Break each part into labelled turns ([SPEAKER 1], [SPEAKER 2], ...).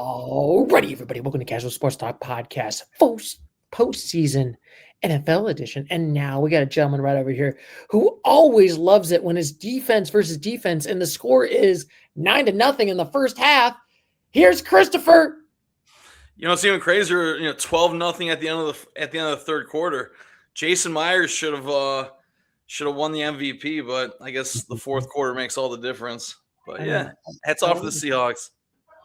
[SPEAKER 1] Alrighty, everybody. Welcome to Casual Sports Talk Podcast, postseason NFL edition. And now we got a gentleman right over here who always loves it when it's defense versus defense, and the score is 9-0 in the first half. Here's Christopher.
[SPEAKER 2] You know, it's even crazier. 12-0 at the end of the third quarter. Jason Myers should have won the MVP, but I guess the fourth quarter makes all the difference. But yeah, hats off to the Seahawks.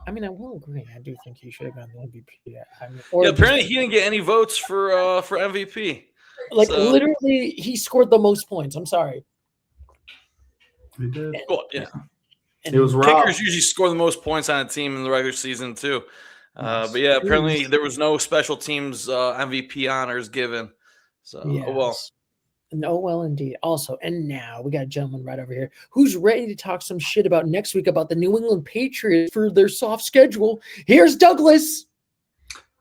[SPEAKER 1] I mean, I will agree. I do think he should have gotten the MVP.
[SPEAKER 2] Apparently he didn't get any votes for MVP.
[SPEAKER 1] Literally, he scored the most points. I'm sorry.
[SPEAKER 3] He did.
[SPEAKER 2] Well, yeah.
[SPEAKER 3] It was
[SPEAKER 2] kickers usually score the most points on a team in the regular season too. But yeah, apparently there was no special teams MVP honors given. So,
[SPEAKER 1] yes.
[SPEAKER 2] Oh well.
[SPEAKER 1] Oh, well, indeed. Also, and now we got a gentleman right over here who's ready to talk some shit about next week about the New England Patriots for their soft schedule. Here's Douglas.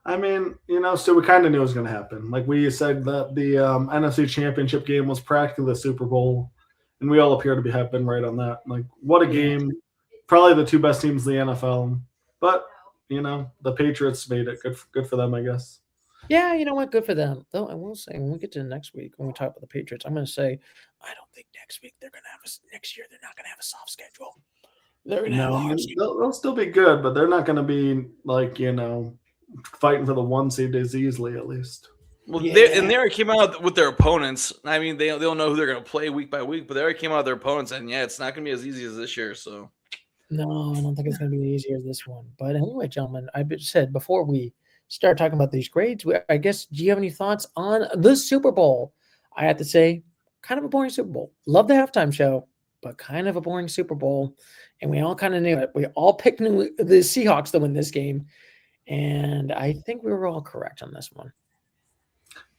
[SPEAKER 3] I mean, so we kind of knew it was going to happen. Like we said that the NFC Championship game was practically the Super Bowl, and we all appear to have been right on that. Like, what a game. Probably the two best teams in the NFL. But, the Patriots made it. Good for them, I guess.
[SPEAKER 1] Yeah, you know what? Good for them. Though I will say, when we get to next week, when we talk about the Patriots, I'm going to say, I don't think next week they're going to have next year they're not going to have a soft schedule. They're going to have a hard schedule.
[SPEAKER 3] They'll still be good, but they're not going to be like, fighting for the one seed as easily, at least.
[SPEAKER 2] Well, they already came out with their opponents. I mean, they don't know who they're going to play week by week, but they already came out with their opponents, and it's not going to be as easy as this year. So,
[SPEAKER 1] no, I don't think it's going to be easier as this one. But anyway, gentlemen, I said before we start talking about these grades, I guess, do you have any thoughts on the Super Bowl? I have to say, kind of a boring Super Bowl. Love the halftime show, but kind of a boring Super Bowl. And we all kind of knew it. We all picked the Seahawks to win this game. And I think we were all correct on this one.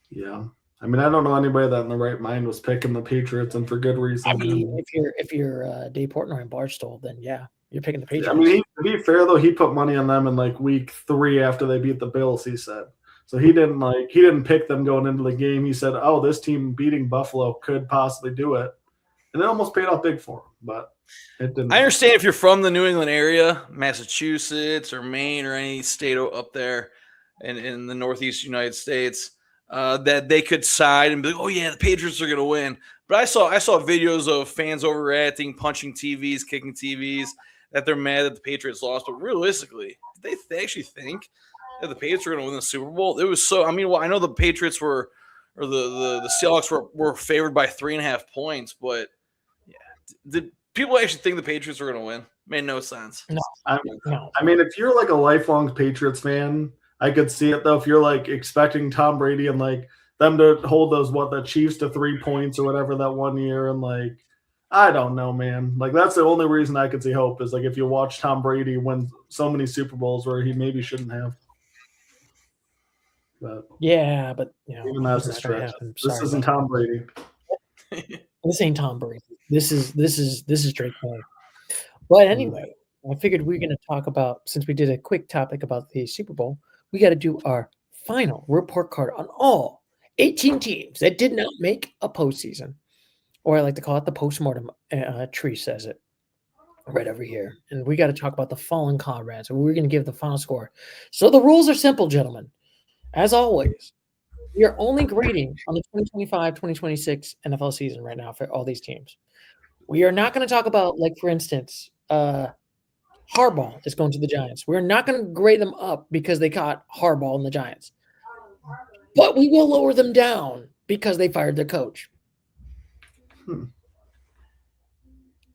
[SPEAKER 3] Yeah. I mean, I don't know anybody that in the right mind was picking the Patriots, and for good reason.
[SPEAKER 1] I mean, if you're Dave Portnoy and Barstool, then yeah. You're picking the Patriots.
[SPEAKER 3] I mean, to be fair though, he put money on them in like week 3 after they beat the Bills. He said so. He didn't pick them going into the game. He said, "Oh, this team beating Buffalo could possibly do it," and it almost paid off big for him. But it didn't.
[SPEAKER 2] I understand if you're from the New England area, Massachusetts or Maine or any state up there in the Northeast United States, that they could side and be like, "Oh yeah, the Patriots are going to win." But I saw videos of fans overreacting, punching TVs, kicking TVs. That they're mad that the Patriots lost, but realistically, did they actually think that the Patriots were going to win the Super Bowl? It was so. I mean, I know the Patriots the Seahawks were favored by 3.5 points, but yeah, did people actually think the Patriots were going to win? Made no sense.
[SPEAKER 1] No.
[SPEAKER 3] I mean, if you're like a lifelong Patriots fan, I could see it though. If you're like expecting Tom Brady and like them to hold the Chiefs to 3 points or whatever that one year, and like. I don't know, man. Like, that's the only reason I could see hope is, like, if you watch Tom Brady win so many Super Bowls where he maybe shouldn't have. But
[SPEAKER 1] yeah, but,
[SPEAKER 3] even that's a stretch. This isn't Tom Brady.
[SPEAKER 1] This ain't Tom Brady. This is Drake May. But anyway, I figured we're going to talk about, since we did a quick topic about the Super Bowl, we got to do our final report card on all 18 teams that did not make a postseason. Or I like to call it the postmortem. Tree says it right over here. And we got to talk about the fallen comrades. We're going to give the final score. So the rules are simple, gentlemen. As always, we are only grading on the 2025-2026 NFL season right now for all these teams. We are not going to talk about, like, for instance, Harbaugh is going to the Giants. We're not going to grade them up because they caught Harbaugh and the Giants. But we will lower them down because they fired their coach.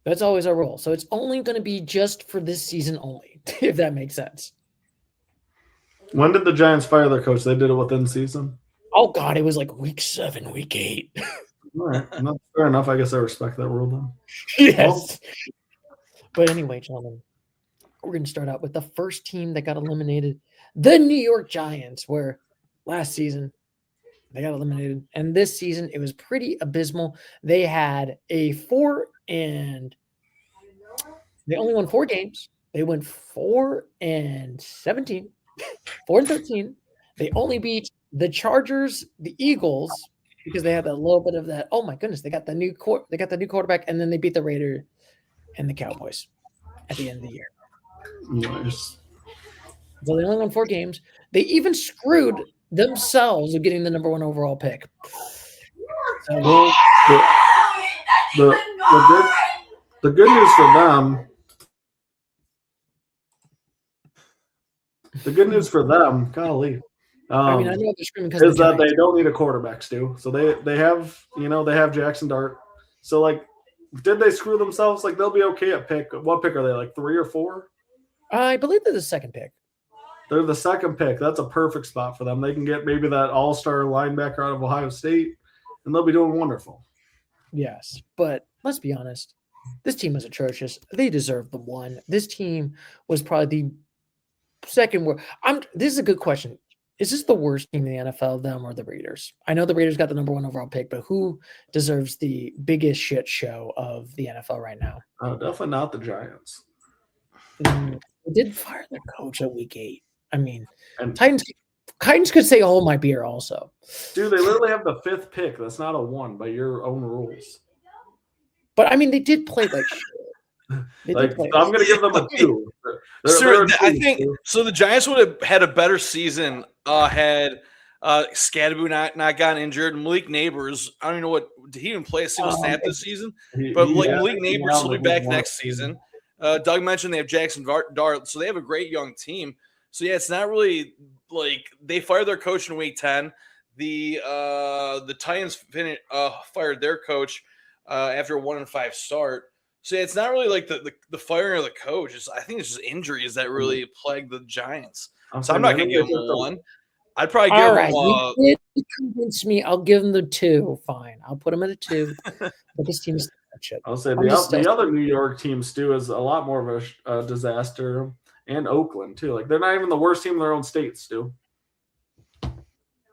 [SPEAKER 1] That's always our rule. So it's only going to be just for this season only, if that makes sense.
[SPEAKER 3] When did the Giants fire their coach? They did it within season?
[SPEAKER 1] Oh, God, it was like week 7, week 8.
[SPEAKER 3] All right. Fair enough. I guess I respect that rule then.
[SPEAKER 1] Yes. But anyway, gentlemen, we're going to start out with the first team that got eliminated, the New York Giants, where last season they got eliminated. And this season, it was pretty abysmal. They had they only won 4 games. They went 4-17, 4-13. They only beat the Chargers, the Eagles, because they had a little bit of that. Oh my goodness, they got the new quarterback, and then they beat the Raiders and the Cowboys at the end of the year.
[SPEAKER 3] Nice.
[SPEAKER 1] So they only won 4 games. They even screwed themselves of getting the number 1 overall pick. So,
[SPEAKER 3] Well, the good news for them. The good news for them, golly,
[SPEAKER 1] I mean, I know they're screaming because
[SPEAKER 3] is that they don't need a quarterback, Stu. So they have Jackson Dart. So like, did they screw themselves? Like they'll be okay at pick. What pick are they? Like 3 or 4?
[SPEAKER 1] I believe they're the second pick.
[SPEAKER 3] They're the second pick. That's a perfect spot for them. They can get maybe that all-star linebacker out of Ohio State, and they'll be doing wonderful.
[SPEAKER 1] Yes, but let's be honest. This team was atrocious. They deserved the 1. This team was probably the second worst. This is a good question. Is this the worst team in the NFL, them or the Raiders? I know the Raiders got the number 1 overall pick, but who deserves the biggest shit show of the NFL right now?
[SPEAKER 3] Oh, definitely not the Giants.
[SPEAKER 1] They did fire their coach at week 8. I mean, Titans could say hold my beer also.
[SPEAKER 3] Dude, they literally have the 5th pick. That's not a 1 by your own rules.
[SPEAKER 1] But I mean, they did play like shit.
[SPEAKER 3] I'm going to give them a 2.
[SPEAKER 2] I think so. The Giants would have had a better season had Scadaboo not gotten injured. Malik Neighbors, I don't even know did he even play a single snap this season? But Malik Neighbors will be back next season. Doug mentioned they have Jackson Dart, so they have a great young team. So yeah, it's not really like they fired their coach in week 10. The Titans fired their coach after a 1-5 start. So yeah, it's not really like the firing of the coach. I think it's just injuries that really plague the Giants. So I'm not going to give them a 1. I'd probably give them
[SPEAKER 1] you did convince me. I'll give them the 2. Fine. I'll put them at a 2. But this team is shit.
[SPEAKER 3] I'll say the other New York team, Stu, is a lot more of a disaster. And Oakland, too. Like, they're not even the worst team in their own state, Stu.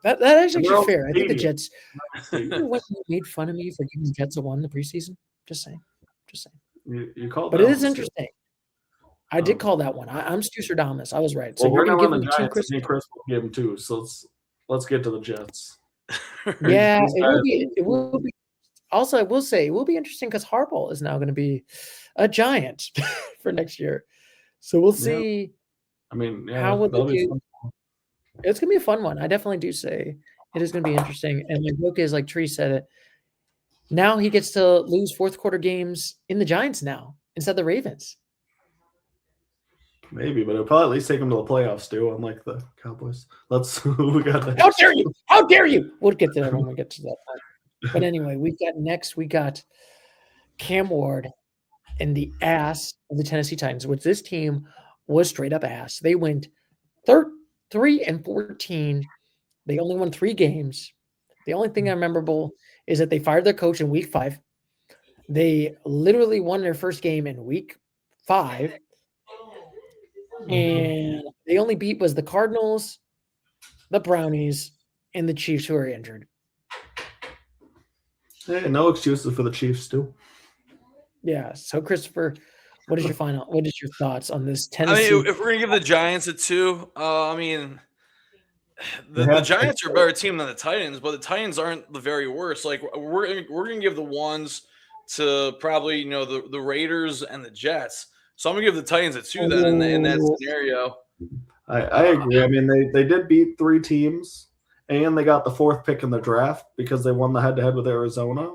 [SPEAKER 1] That is actually fair. I think the Jets made fun of me for giving the Jets a 1 in the preseason. Just saying.
[SPEAKER 3] You called
[SPEAKER 1] but it is interesting. I did call that one. I'm Stu Sardamas. I was right. So
[SPEAKER 3] we're going to give them the Giants. Chris will give them 2. So let's get to the Jets.
[SPEAKER 1] Yeah, it will be. Also, I will say it will be interesting because Harbaugh is now going to be a Giant for next year. So we'll see.
[SPEAKER 3] Yeah. I mean,
[SPEAKER 1] how will they do? It's going to be a fun one. I definitely do say it is going to be interesting. And my book is, like Tree said it, now he gets to lose fourth quarter games in the Giants now instead of the Ravens.
[SPEAKER 3] Maybe, but it'll probably at least take them to the playoffs, too, unlike the Cowboys. We got that.
[SPEAKER 1] How dare you? How dare you? We'll get to that when we get to that part. But anyway, we got Cam Ward and the ass of the Tennessee Titans, which this team was straight up ass. They went 3-14. They only won 3 games. The only thing I'm memorable is that they fired their coach in week 5. They literally won their first game in week 5. And the only beat was the Cardinals, the Brownies, and the Chiefs, who are injured.
[SPEAKER 3] Hey, no excuses for the Chiefs, too.
[SPEAKER 1] Yeah. So, Christopher, what is your thoughts on this Tennessee?
[SPEAKER 2] I mean, if we're gonna give the Giants a 2, I mean, the Giants are a better team than the Titans, but the Titans aren't the very worst. Like we're gonna give the 1s to probably the Raiders and the Jets. So I'm gonna give the Titans a 2 then in that scenario.
[SPEAKER 3] I agree. I mean, they did beat 3 teams, and they got the 4th pick in the draft because they won the head-to-head with Arizona.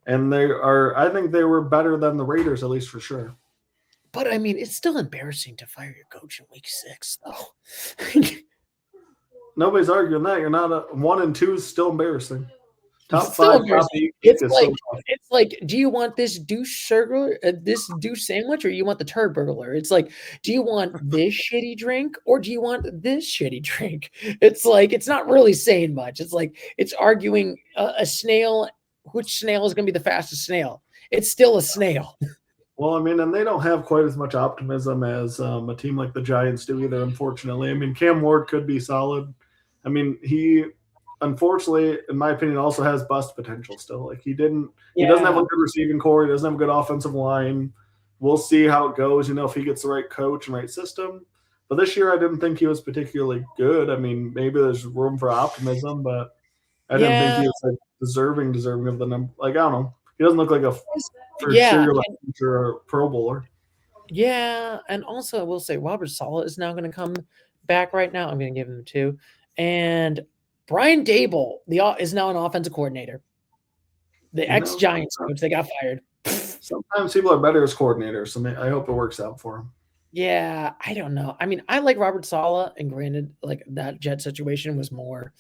[SPEAKER 3] And I think they were better than the Raiders, at least for sure.
[SPEAKER 1] But I mean, it's still embarrassing to fire your coach in week 6, though.
[SPEAKER 3] Nobody's arguing that. You're not 1 and 2 is still embarrassing. Top 5.
[SPEAKER 1] It's like, do you want this douche sandwich, or you want the turd burglar? It's like, do you want this shitty drink, or do you want this shitty drink? It's like, it's not really saying much. It's like, it's arguing a snail. Which snail is going to be the fastest snail? It's still a snail.
[SPEAKER 3] Well, I mean, and they don't have quite as much optimism as a team like the Giants do either, unfortunately. I mean, Cam Ward could be solid. I mean, he, unfortunately, in my opinion, also has bust potential still. Like, he doesn't have a good receiving core. He doesn't have a good offensive line. We'll see how it goes, if he gets the right coach and right system. But this year, I didn't think he was particularly good. I mean, maybe there's room for optimism, but I didn't think he was like deserving of the number. Like, I don't know. He doesn't look like a future Pro Bowler.
[SPEAKER 1] Yeah, and also I will say Robert Saleh is now going to come back right now. I'm going to give him 2. And Brian Dable is now an offensive coordinator. The ex-Giants coach, they got fired.
[SPEAKER 3] Sometimes people are better as coordinators, so I hope it works out for him.
[SPEAKER 1] Yeah, I don't know. I mean, I like Robert Saleh, and granted, like that Jet situation was more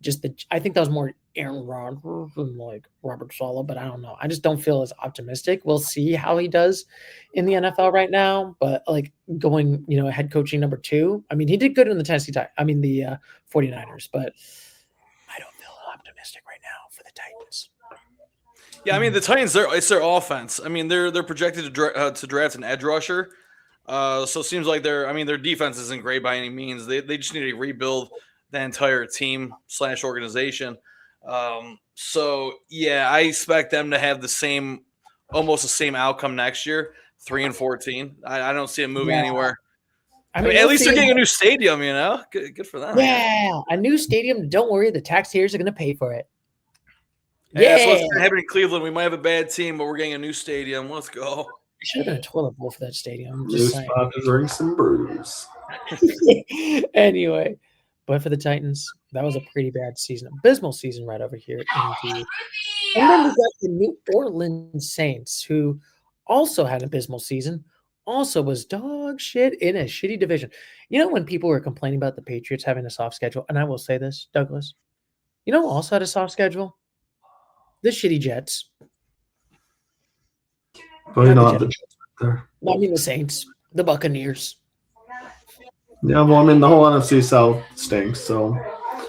[SPEAKER 1] just I think that was more Aaron Rodgers than like Robert Saleh, but I don't know. I just don't feel as optimistic. We'll see how he does in the NFL right now, but like going, head coaching number 2. I mean, he did good in the the 49ers, but I don't feel optimistic right now for the Titans.
[SPEAKER 2] Yeah, I mean the Titans. It's their offense. I mean they're projected to draft an edge rusher. So it seems like their defense isn't great by any means. They just need to rebuild the entire team / organization. So yeah, I expect them to have almost the same outcome next year, 3-14. I don't see it moving anywhere. I mean, at least they're getting a new stadium. Good for them.
[SPEAKER 1] Yeah, a new stadium. Don't worry, the taxpayers are going to pay for it.
[SPEAKER 2] Yeah, so what's happening in Cleveland? We might have a bad team, but we're getting a new stadium. Let's go.
[SPEAKER 1] There should have been a toilet bowl for that stadium.
[SPEAKER 3] New spot to drink some brews.
[SPEAKER 1] Anyway, but for the Titans, that was a pretty bad season. Abysmal season right over here, indeed. And then we got the New Orleans Saints, who also had an abysmal season, also was dog shit in a shitty division. When people were complaining about the Patriots having a soft schedule, and I will say this, Douglas, who also had a soft schedule? The shitty Jets.
[SPEAKER 3] Well, the Jets there.
[SPEAKER 1] Well, I mean the Saints, the Buccaneers.
[SPEAKER 3] Yeah, well, I mean the whole NFC South stinks. So,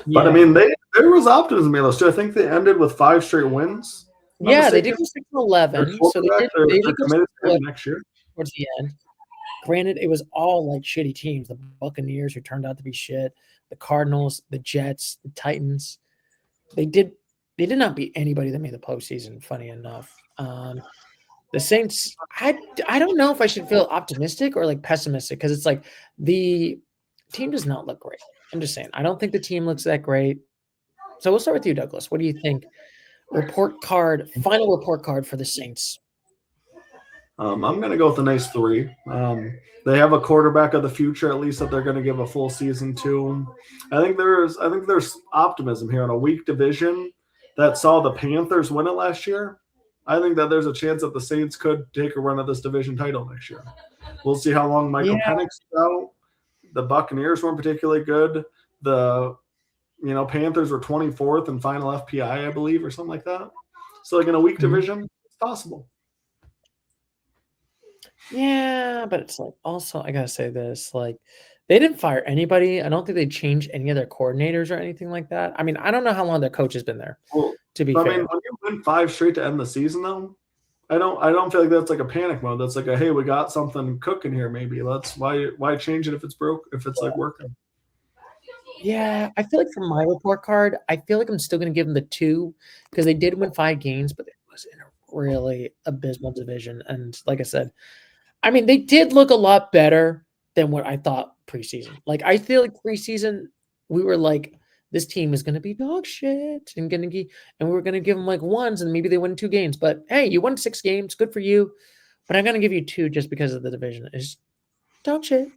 [SPEAKER 3] but I mean there was optimism in those too. I think they ended with 5 straight wins.
[SPEAKER 1] Yeah, they did go 6-11. So they did
[SPEAKER 3] committed to next year
[SPEAKER 1] towards the end. Granted, it was all like shitty teams. The Buccaneers, who turned out to be shit. The Cardinals, the Jets, the Titans. They did not beat anybody that made the postseason, funny enough. The Saints, I don't know if I should feel optimistic or like pessimistic, because it's like the team does not look great. I'm just saying. I don't think the team looks that great. So we'll start with you, Douglas. What do you think? Final report card for the Saints.
[SPEAKER 3] I'm going to go with a nice 3. They have a quarterback of the future, at least, that they're going to give a full season to. I think there's optimism here in a weak division that saw the Panthers win it last year. I think that there's a chance that the Saints could take a run at this division title next year. We'll see how long Michael Penix is out. The Buccaneers weren't particularly good. The Panthers were 24th in final FPI, I believe, or something like that. So like in a weak division, it's possible.
[SPEAKER 1] Yeah, but it's like also I gotta say this, like they didn't fire anybody. I don't think they changed any of their coordinators or anything like that. I mean, I don't know how long their coach has been there.
[SPEAKER 3] Well,
[SPEAKER 1] to be fair.
[SPEAKER 3] I mean, when you win 5 straight to end the season, though, I don't feel like that's like a panic mode. That's like a hey, we got something cooking here. Maybe why change it if it's broke, if it's like working.
[SPEAKER 1] Yeah, I feel like for my report card, I feel like I'm still going to give them the 2 because they did win 5 games, but it was in a really abysmal division. And like I said, I mean, they did look a lot better than what I thought preseason. Like, I feel like preseason, we were like, this team is going to be dog shit and we're going to give them like 1s and maybe they win 2 games. But hey, you won 6 games. Good for you. But I'm going to give you 2 just because of the division. It's dog shit.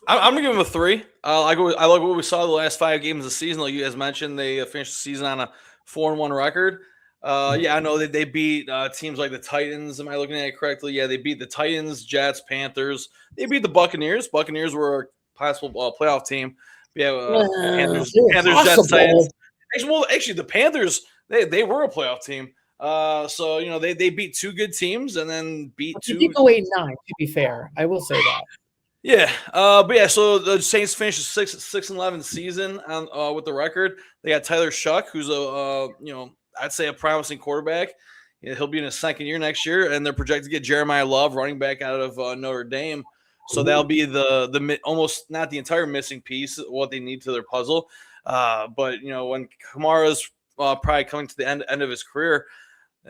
[SPEAKER 2] I'm going to give them a 3. I like what we saw the last 5 games of the season. Like you guys mentioned, they finished the season on a 4-1 record. Yeah, I know that they beat teams like the Titans. Am I looking at it correctly? Yeah, they beat the Titans, Jets, Panthers. They beat the Buccaneers. Buccaneers were a possible playoff team. Yeah, Panthers, Jets, Titans. Actually, the Panthers they were a playoff team. So they beat 2 good teams and then beat 2.
[SPEAKER 1] They did go 8-9. To be fair, I will say that.
[SPEAKER 2] Yeah, but yeah. So the Saints finished a 6-11 season on with the record. They got Tyler Shuck, who's I'd say a promising quarterback. Yeah, he'll be in his 2nd year next year, and they're projected to get Jeremiah Love, running back out of Notre Dame. So that'll be the almost not the entire missing piece, what they need to their puzzle. But when Kamara's probably coming to the end of his career,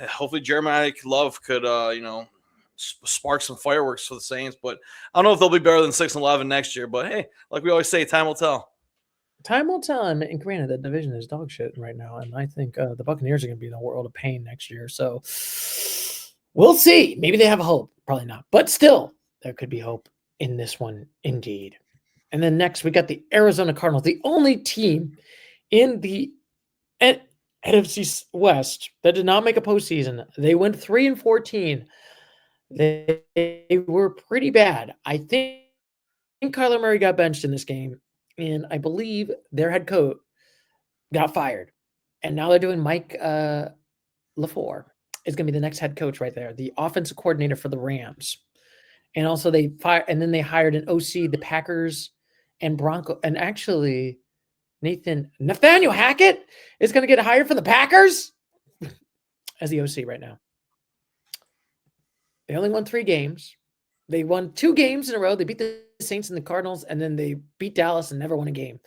[SPEAKER 2] hopefully Jeremiah Love could spark some fireworks for the Saints. But I don't know if they'll be better than 6-11 next year. But hey, like we always say, time will tell.
[SPEAKER 1] Time will tell. And granted, the division is dog shit right now. And I think the Buccaneers are going to be in a world of pain next year. So we'll see. Maybe they have a hope. Probably not. But still, there could be hope in this one, indeed. And then next, we got the Arizona Cardinals, the only team in the NFC West that did not make a postseason. They went 3-14. They were pretty bad. I think Kyler Murray got benched in this game, and I believe their head coach got fired. And now they're doing Mike LaFleur is going to be the next head coach right there, the offensive coordinator for the Rams. And also they hired an OC, the Packers and Bronco. And actually, Nathaniel Hackett is going to get hired for the Packers as the OC right now. They only won 3 games. They won 2 games in a row. They beat the Saints and the Cardinals, and then they beat Dallas and never won a game.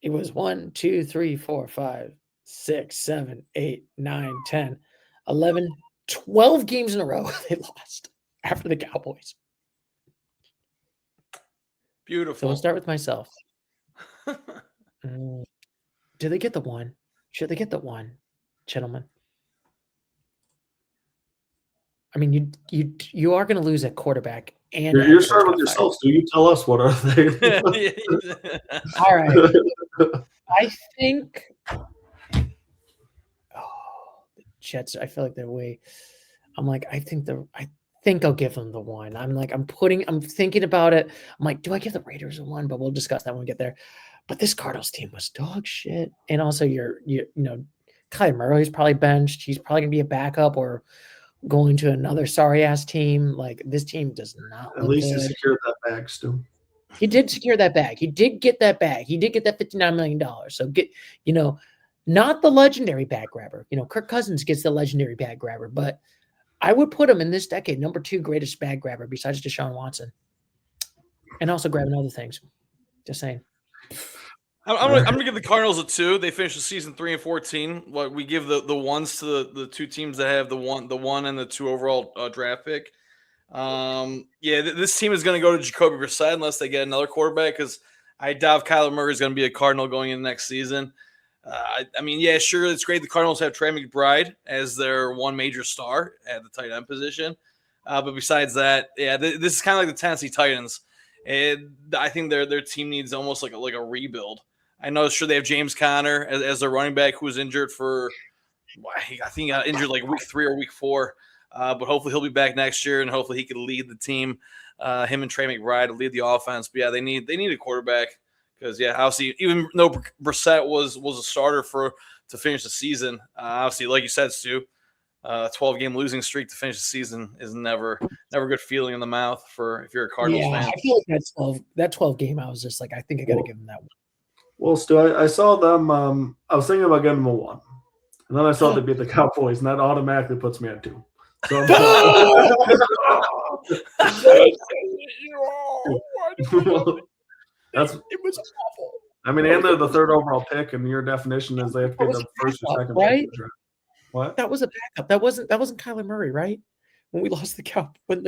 [SPEAKER 1] It was 1, 2, 3, 4, 5, 6, 7, 8, 9, 10, 11, 12 games in a row they lost after the Cowboys.
[SPEAKER 2] Beautiful.
[SPEAKER 1] So we'll start with myself. Do they get the 1? Should they get the 1, gentlemen? I mean, you are going to lose at quarterback, and
[SPEAKER 3] you're starting with yourself. So you tell us, what are they?
[SPEAKER 1] All right. I think. The Jets. I feel like they're way. I think I'll give them the 1. I'm thinking about it. I'm like, do I give the Raiders a 1? But we'll discuss that when we get there. But this Cardinals team was dog shit. And also Kyler Murray's probably benched. He's probably gonna be a backup or going to another sorry ass team. Like, this team does not
[SPEAKER 3] At least he secured that bag, Stu.
[SPEAKER 1] He did secure that bag. He did get that bag. He did get that $59 million. So not the legendary bag grabber. Kirk Cousins gets the legendary bag grabber, but I would put him in this decade number 2 greatest bag grabber besides Deshaun Watson, and also grabbing other things. Just saying.
[SPEAKER 2] I'm gonna give the Cardinals a 2. They finished the season 3-14. What we give the 1s to the 2 teams that have the 1 and the 2 overall draft pick. This team is going to go to Jacoby Brissett unless they get another quarterback, because I doubt Kyler Murray is going to be a Cardinal going into next season. Sure, it's great the Cardinals have Trey McBride as their one major star at the tight end position. But besides that, this is kind of like the Tennessee Titans. And I think their team needs almost like a rebuild. I know, sure, they have James Conner as their running back, who was injured I think he got injured like week 3 or week 4. But hopefully he'll be back next year, and hopefully he can lead the team. Him and Trey McBride will lead the offense. But they need a quarterback, because obviously, even though Brissett was a starter to finish the season, obviously, like you said, Stu, 12-game losing streak to finish the season is never a good feeling in the mouth if you're a Cardinals fan.
[SPEAKER 1] I feel like that 12 game, I was just like, I think I got to give them that 1.
[SPEAKER 3] Well, Stu, I saw them. I was thinking about giving them a 1, and then I saw they beat the Cowboys, and that automatically puts me at 2. So it
[SPEAKER 1] was awful.
[SPEAKER 3] I mean, and they're the 3rd overall pick, and your definition is they have to be the first or second,
[SPEAKER 1] right?
[SPEAKER 3] What?
[SPEAKER 1] That was a backup. That wasn't Kyler Murray, right? When we lost the Cowboys.
[SPEAKER 3] No, I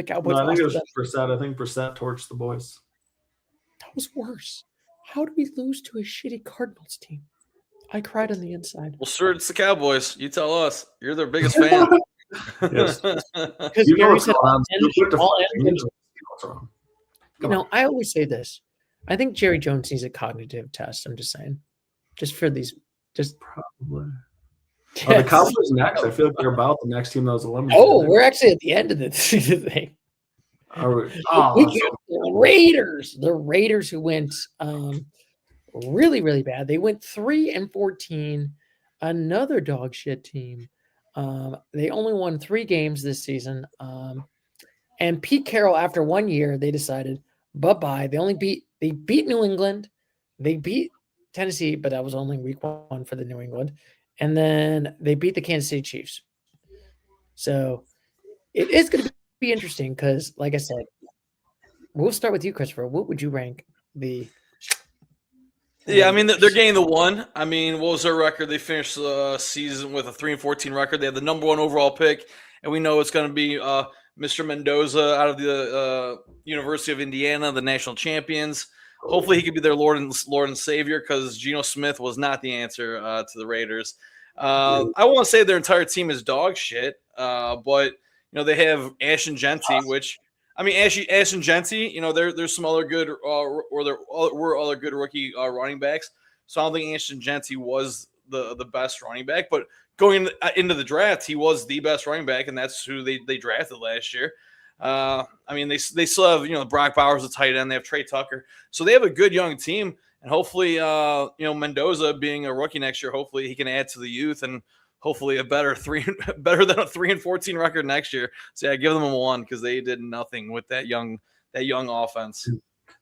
[SPEAKER 3] think it was Brissett. I think Brissett torched the boys.
[SPEAKER 1] That was worse. How do we lose to a shitty Cardinals team? I cried on the inside.
[SPEAKER 2] Well, sir, it's the Cowboys. You tell us. You're their biggest fan.
[SPEAKER 3] Yes.
[SPEAKER 1] Because Gary said I always say this. I think Jerry Jones needs a cognitive test. I'm just saying. Just for these.
[SPEAKER 3] Probably.
[SPEAKER 1] Yes.
[SPEAKER 3] Oh, the Cowboys next. I feel like they're about the next team that was eliminated.
[SPEAKER 1] Oh, we're actually at the end of the thing. The Raiders. The Raiders, who went really, really bad. They went 3-14. Another dog shit team. They only won 3 games this season. And Pete Carroll, after 1 year, they decided bye-bye. They beat New England. They beat Tennessee, but that was only week 1 for the New England. And then they beat the Kansas City Chiefs. So it is going to be interesting because, like I said, we'll start with you, Christopher. What would you rank the
[SPEAKER 2] Yeah, I mean, they're getting the 1. I mean, what was their record? They finished the season with a 3-14 record. They had the number 1 overall pick, and we know it's going to be Mr. Mendoza out of the University of Indiana, the national champions. Hopefully he could be their Lord and Savior, because Geno Smith was not the answer to the Raiders. I won't say their entire team is dog shit, but they have Ashton Genty, which I mean, Ashton Genty, there's some other good or there were other good rookie running backs. So I don't think Ashton Genty was the best running back, but going into the draft, he was the best running back, and that's who they drafted last year. I mean, they still have Brock Bowers, the tight end. They have Trey Tucker, so they have a good young team, and hopefully, Mendoza being a rookie next year, hopefully he can add to the youth and hopefully a better than a 3-14 record next year. So yeah, give them a 1 because they did nothing with that young offense.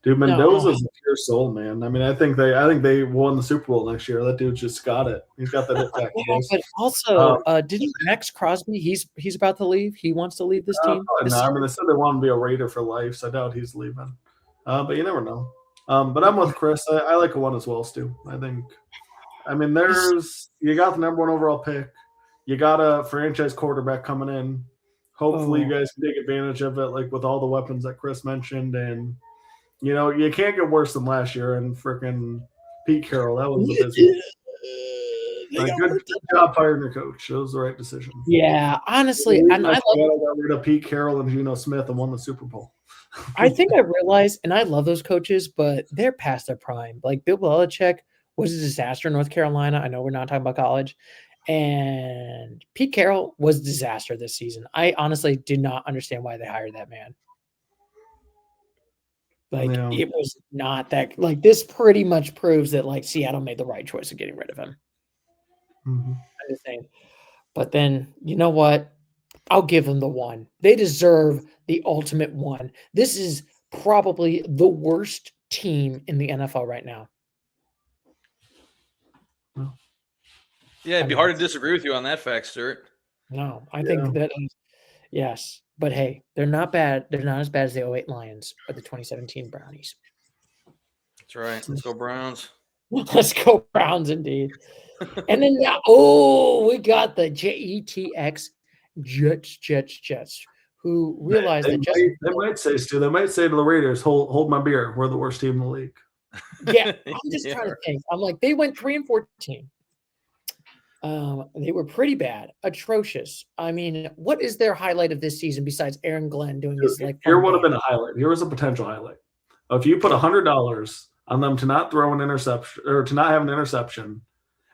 [SPEAKER 3] Dude, Mendoza's a pure soul, man. I mean, I think they won the Super Bowl next year. That dude just got it. He's got that impact.
[SPEAKER 1] But also, didn't Max Crosby? He's about to leave. He wants to leave this team.
[SPEAKER 3] No, I mean, they said they want him to be a Raider for life, so I doubt he's leaving. But you never know. But I'm with Chris. I like a 1 as well, Stu. I mean, you got the number 1 overall pick. You got a franchise quarterback coming in. Hopefully, you guys can take advantage of it, like with all the weapons that Chris mentioned. And you can't get worse than last year. And freaking Pete Carroll, that was the business. Good job firing your coach. It was the right decision.
[SPEAKER 1] Yeah, honestly,
[SPEAKER 3] I got rid of Pete Carroll and Geno Smith and won the Super Bowl.
[SPEAKER 1] I think I realized, and I love those coaches, but they're past their prime. Like Bill Belichick was a disaster in North Carolina. I know we're not talking about college. And Pete Carroll was a disaster this season. I honestly did not understand why they hired that man. It was not that. Like, this pretty much proves that, like, Seattle made the right choice of getting rid of him.
[SPEAKER 3] Mm-hmm.
[SPEAKER 1] I'm just saying. But then, you know what? I'll give them the 1. They deserve the ultimate 1. This is probably the worst team in the NFL right now.
[SPEAKER 2] Yeah, it'd be hard to disagree with you on that fact, Stuart.
[SPEAKER 1] No, I think that yes. But hey, they're not bad. They're not as bad as the 2008 Lions or the 2017 Brownies.
[SPEAKER 2] That's right. Let's go Browns.
[SPEAKER 1] Let's go Browns, indeed. And then we got the JETX Jets, who realized that
[SPEAKER 3] they might say to the Raiders, hold my beer. We're the worst team in the league.
[SPEAKER 1] Yeah, I'm just trying to think. I'm like, they went 3-14. They were pretty bad, atrocious. I mean, what is their highlight of this season besides Aaron Glenn doing his like?
[SPEAKER 3] Here would have been a highlight. Here was a potential highlight. If you put $100 on them to not throw an interception or to not have an interception,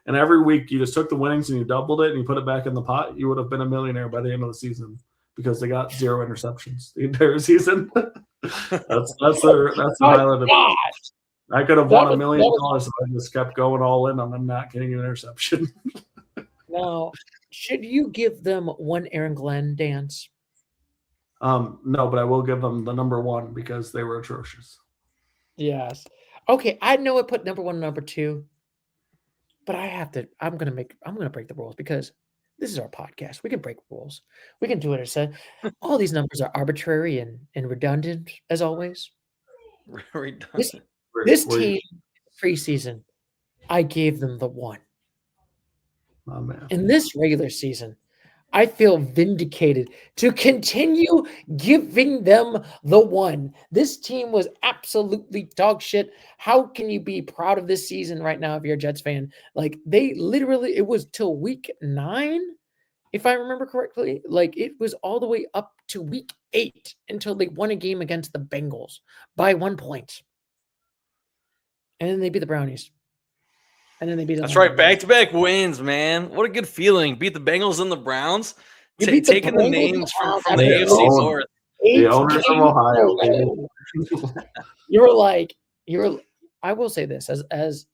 [SPEAKER 3] and every week you just took the winnings and you doubled it and you put it back in the pot, you would have been a millionaire by the end of the season because they got 0 interceptions the entire season. that's the highlight of it. I could have won $1 million if I just kept going all in on them not getting an interception.
[SPEAKER 1] Now, should you give them 1 Aaron Glenn dance?
[SPEAKER 3] No, but I will give them the number 1 because they were atrocious.
[SPEAKER 1] Yes. Okay, I know I put number 1 and number 2, but I'm gonna break the rules because this is our podcast. We can break rules. We can do what I said. All these numbers are arbitrary and redundant, as always.
[SPEAKER 2] Redundant.
[SPEAKER 1] This team preseason, I gave them the 1.
[SPEAKER 3] Oh, man.
[SPEAKER 1] In this regular season, I feel vindicated to continue giving them the 1. This team was absolutely dog shit. How can you be proud of this season right now if you're a Jets fan? Like, it was till week 9, if I remember correctly. Like, it was all the way up to week 8 until they won a game against the Bengals by 1 point. And then they beat the Brownies. And then they beat them.
[SPEAKER 2] That's right. Back-to-back wins, man. What a good feeling. Beat the Bengals and the Browns. Taking the names from the AFC North.
[SPEAKER 3] The owners of Ohio.
[SPEAKER 1] I will say this as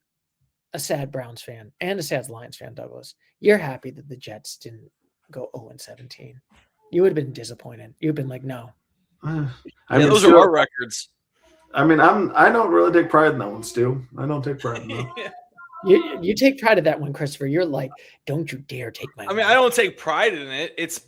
[SPEAKER 1] a sad Browns fan and a sad Lions fan, Douglas. You're happy that the Jets didn't go 0-17. You would have been disappointed. You'd have been like, no.
[SPEAKER 2] Those are our records.
[SPEAKER 3] I mean, I don't really take pride in that one, Stu. I don't take pride in that.
[SPEAKER 1] You take pride in that one, Christopher. You're like, don't you dare take my.
[SPEAKER 2] I mean, I don't take pride in it. It's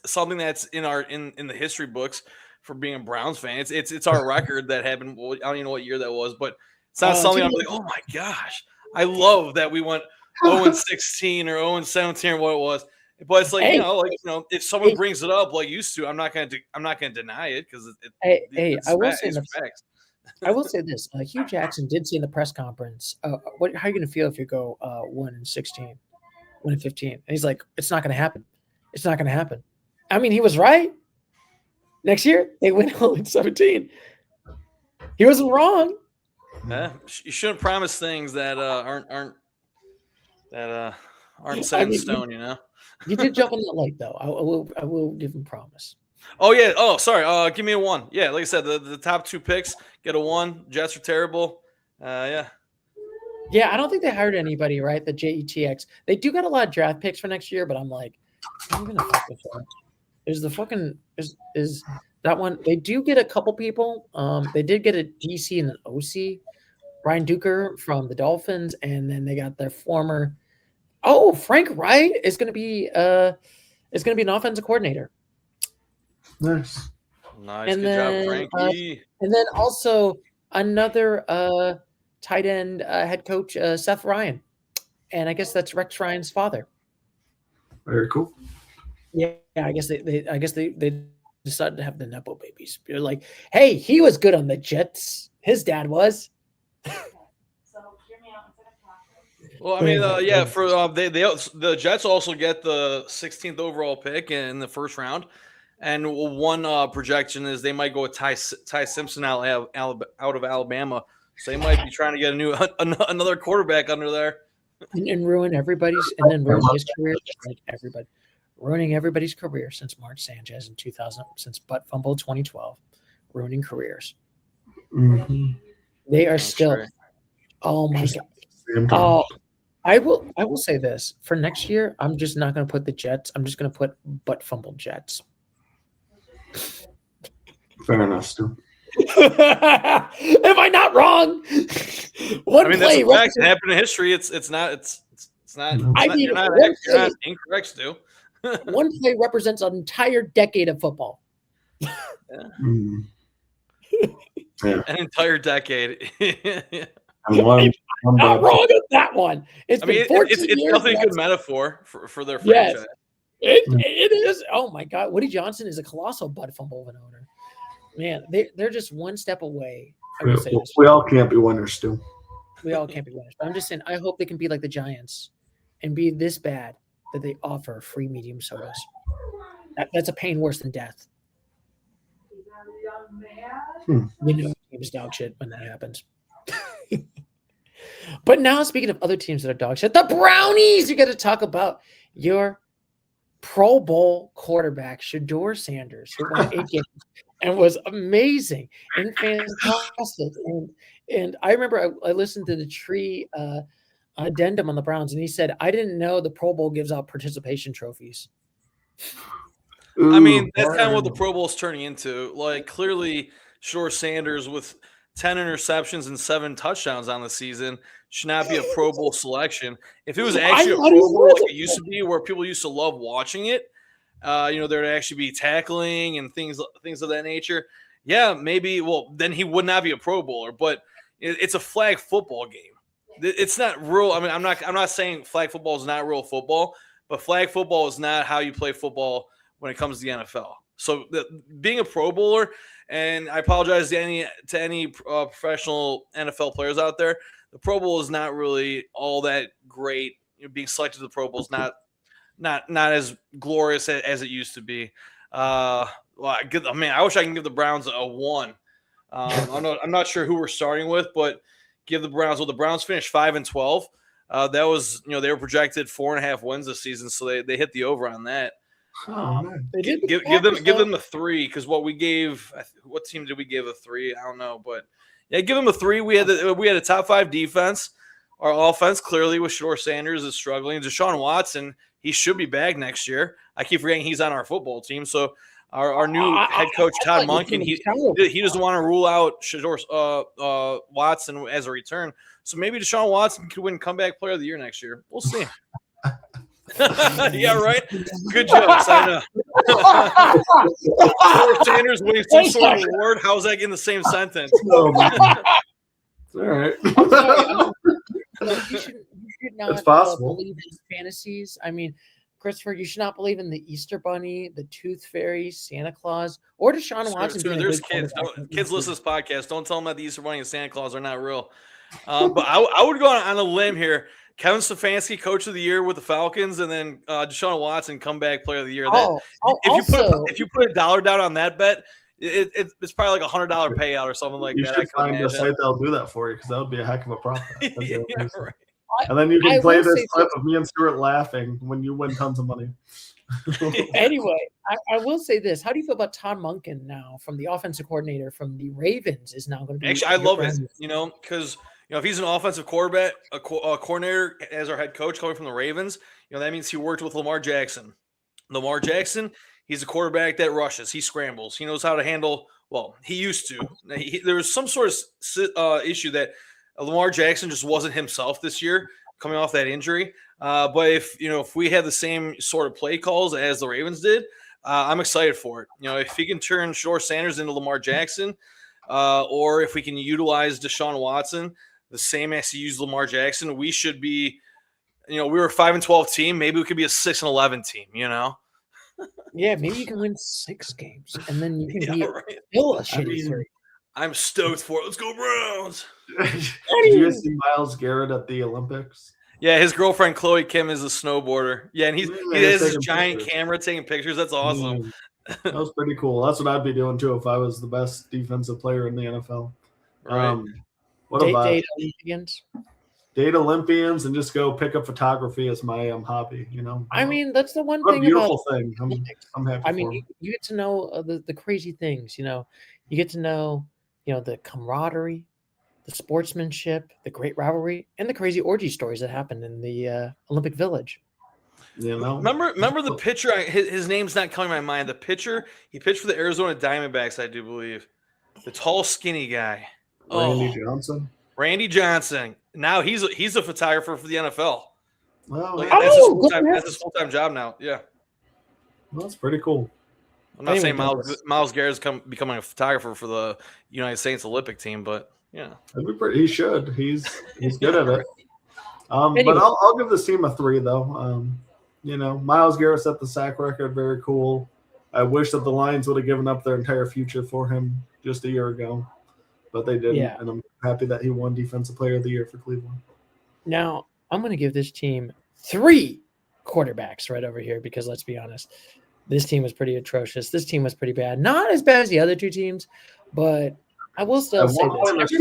[SPEAKER 2] something that's in the history books for being a Browns fan. It's our record that happened. I don't even know what year that was, but it's not something I'm like, oh my gosh, I love that we went 0-16 or 0-17 or what it was. But it's like, if someone brings it up like used to, I'm not gonna deny it because
[SPEAKER 1] I will say this. Hugh Jackson did say in the press conference, how are you going to feel if you go 1-16, 1-15? And he's like, it's not going to happen. It's not going to happen. I mean, he was right. Next year, they win 0-17. He wasn't wrong.
[SPEAKER 2] Yeah, you shouldn't promise things that aren't set in stone.
[SPEAKER 1] He did jump on that light, though. I will give him promise.
[SPEAKER 2] Oh yeah. Oh, sorry. Give me a 1. Yeah, like I said, the top 2 picks get a 1. Jets are terrible. Yeah.
[SPEAKER 1] Yeah, I don't think they hired anybody, right? The JETX. They do got a lot of draft picks for next year, but I'm like, I'm gonna fuck with that. Is the fucking is that one? They do get a couple people. They did get a DC and an OC, Brian Duker from the Dolphins, and then they got their former. Oh, Frank Wright is gonna be an offensive coordinator.
[SPEAKER 3] Nice.
[SPEAKER 2] Good job, Frankie.
[SPEAKER 1] And then also another tight end head coach, Seth Ryan, and I guess that's Rex Ryan's father.
[SPEAKER 3] Very cool.
[SPEAKER 1] Yeah, I guess they decided to have the Nepo babies. They're like, hey, he was good on the Jets. His dad was.
[SPEAKER 2] Well, I mean, for the Jets also get the 16th overall pick in the first round, and one projection is they might go with Ty Simpson out of Alabama, so they might be trying to get another quarterback under there
[SPEAKER 1] and ruin everybody's ruin his career, like everybody, ruining everybody's career since Mark Sanchez in 2000, since butt fumble 2012, ruining careers.
[SPEAKER 3] Mm-hmm.
[SPEAKER 1] They are still. True. Oh my god! Oh. I will say this for next year. I'm just not going to put the Jets. I'm just going to put butt fumble Jets.
[SPEAKER 3] Fair enough, Stu.
[SPEAKER 1] Am I not wrong?
[SPEAKER 2] That's a fact. It happened in history. It's not. You're not incorrect, Stu.
[SPEAKER 1] One play represents an entire decade of football.
[SPEAKER 2] Yeah. Yeah. An entire decade.
[SPEAKER 3] I'm
[SPEAKER 1] not wrong on that one. It's
[SPEAKER 2] definitely a good metaphor for their franchise.
[SPEAKER 1] Yes, it is. Oh my God, Woody Johnson is a colossal butt fumble of an owner. Man, they're just one step away.
[SPEAKER 3] We all can't be winners, Stu.
[SPEAKER 1] We all can't be winners. But I'm just saying, I hope they can be like the Giants and be this bad that they offer free medium sodas. That's a pain worse than death. Teams dog shit when that happens. But now, speaking of other teams that are dog shit, the Brownies, you got to talk about your Pro Bowl quarterback, Shador Sanders, who won 8 games and was amazing and fantastic. And I remember I listened to the Tree addendum on the Browns, and he said, I didn't know the Pro Bowl gives out participation trophies.
[SPEAKER 2] I mean, that's kind of what the Pro Bowl is turning into. Like, clearly, Shador Sanders with 10 interceptions and 7 touchdowns on the season should not be a Pro Bowl selection. If it was actually a Pro Bowl like it used to be, where people used to love watching it, there'd actually be tackling and things of that nature. Yeah, maybe. Well, then he would not be a Pro Bowler. But it's a flag football game. It's not real. I mean, I'm not saying flag football is not real football, but flag football is not how you play football when it comes to the NFL. So being a Pro Bowler, and I apologize to any professional NFL players out there, the Pro Bowl is not really all that great. Being selected to the Pro Bowl is not as glorious as it used to be. I wish I can give the Browns a 1. I'm not sure who we're starting with, but give the Browns. Well, the Browns finished 5-12. That was, they were projected 4.5 wins this season, so they hit the over on that. Give them a 3, because what team did we give a 3? I don't know, but yeah, give them a 3. We had a top 5 defense. Our offense clearly with Shador Sanders is struggling. Deshaun Watson, he should be back next year. I keep forgetting he's on our football team. So our new head coach Todd Monken, he doesn't want to rule out Shador Watson as a return. So maybe Deshaun Watson could win comeback player of the year next year. We'll see. Yeah, right. Good jokes. I know. Sanders winning some sort of award. How's that in the same sentence?
[SPEAKER 3] All right.
[SPEAKER 1] You should not believe in fantasies. I mean, Christopher, you should not believe in the Easter Bunny, the Tooth Fairy, Santa Claus, or Deshaun Watson.
[SPEAKER 2] There's kids. Kids listen to this podcast. Don't tell them that the Easter Bunny and Santa Claus are not real. But I would go on a limb here. Kevin Stefanski, Coach of the Year with the Falcons, and then Deshaun Watson, Comeback Player of the Year. If you put $1 down on that bet, it's probably like $100 payout or something like that.
[SPEAKER 3] You should find a site that'll do that for you because that would be a heck of a profit.
[SPEAKER 2] Yeah, right.
[SPEAKER 3] And then you can play this clip of me and Stuart laughing when you win tons of money.
[SPEAKER 1] Anyway, I will say this. How do you feel about Todd Monken now from the offensive coordinator from the Ravens is now going to be?
[SPEAKER 2] Actually, I love it, because if he's an offensive quarterback, a coordinator as our head coach coming from the Ravens, that means he worked with Lamar Jackson. Lamar Jackson, he's a quarterback that rushes. He scrambles. He knows how to handle – well, he used to. There was some sort of issue that Lamar Jackson just wasn't himself this year coming off that injury. But if we had the same sort of play calls as the Ravens did, I'm excited for it. If he can turn Shador Sanders into Lamar Jackson, or if we can utilize Deshaun Watson the same as he used Lamar Jackson, we should be, we were a 5-12 team. Maybe we could be a 6-11 team,
[SPEAKER 1] Yeah, maybe you can win 6 games, and then you can be still a shitty 3.
[SPEAKER 2] I'm stoked for it. Let's go Browns.
[SPEAKER 3] Did you guys see Myles Garrett at the Olympics?
[SPEAKER 2] Yeah, his girlfriend Chloe Kim is a snowboarder. Yeah, and he has this giant camera taking pictures. That's awesome.
[SPEAKER 3] That was pretty cool. That's what I'd be doing too if I was the best defensive player in the NFL.
[SPEAKER 2] Right.
[SPEAKER 3] What about
[SPEAKER 1] Date Olympians?
[SPEAKER 3] Date Olympians and just go pick up photography as my hobby.
[SPEAKER 1] I mean, that's the one
[SPEAKER 3] what
[SPEAKER 1] thing.
[SPEAKER 3] A beautiful
[SPEAKER 1] about
[SPEAKER 3] thing. I'm happy.
[SPEAKER 1] I mean, you get to know the crazy things. You get to know the camaraderie, the sportsmanship, the great rivalry, and the crazy orgy stories that happened in the Olympic Village.
[SPEAKER 2] Remember the pitcher? His name's not coming to my mind. The pitcher, he pitched for the Arizona Diamondbacks, I do believe. The tall, skinny guy. Randy Johnson. Now he's a photographer for the NFL. That's his full-time job now. Yeah.
[SPEAKER 3] Well, that's pretty cool.
[SPEAKER 2] I'm not saying Myles Garrett's becoming a photographer for the United States Olympic team, but yeah,
[SPEAKER 3] he should. He's good at it. But I'll give this team a 3 though. Myles Garrett set the sack record. Very cool. I wish that the Lions would have given up their entire future for him just a year ago, but they didn't. Yeah. And I'm happy that he won Defensive Player of the Year for Cleveland.
[SPEAKER 1] Now I'm going to give this team 3 quarterbacks right over here because let's be honest. This team was pretty atrocious. This team was pretty bad. Not as bad as the other 2 teams, but I will still say this.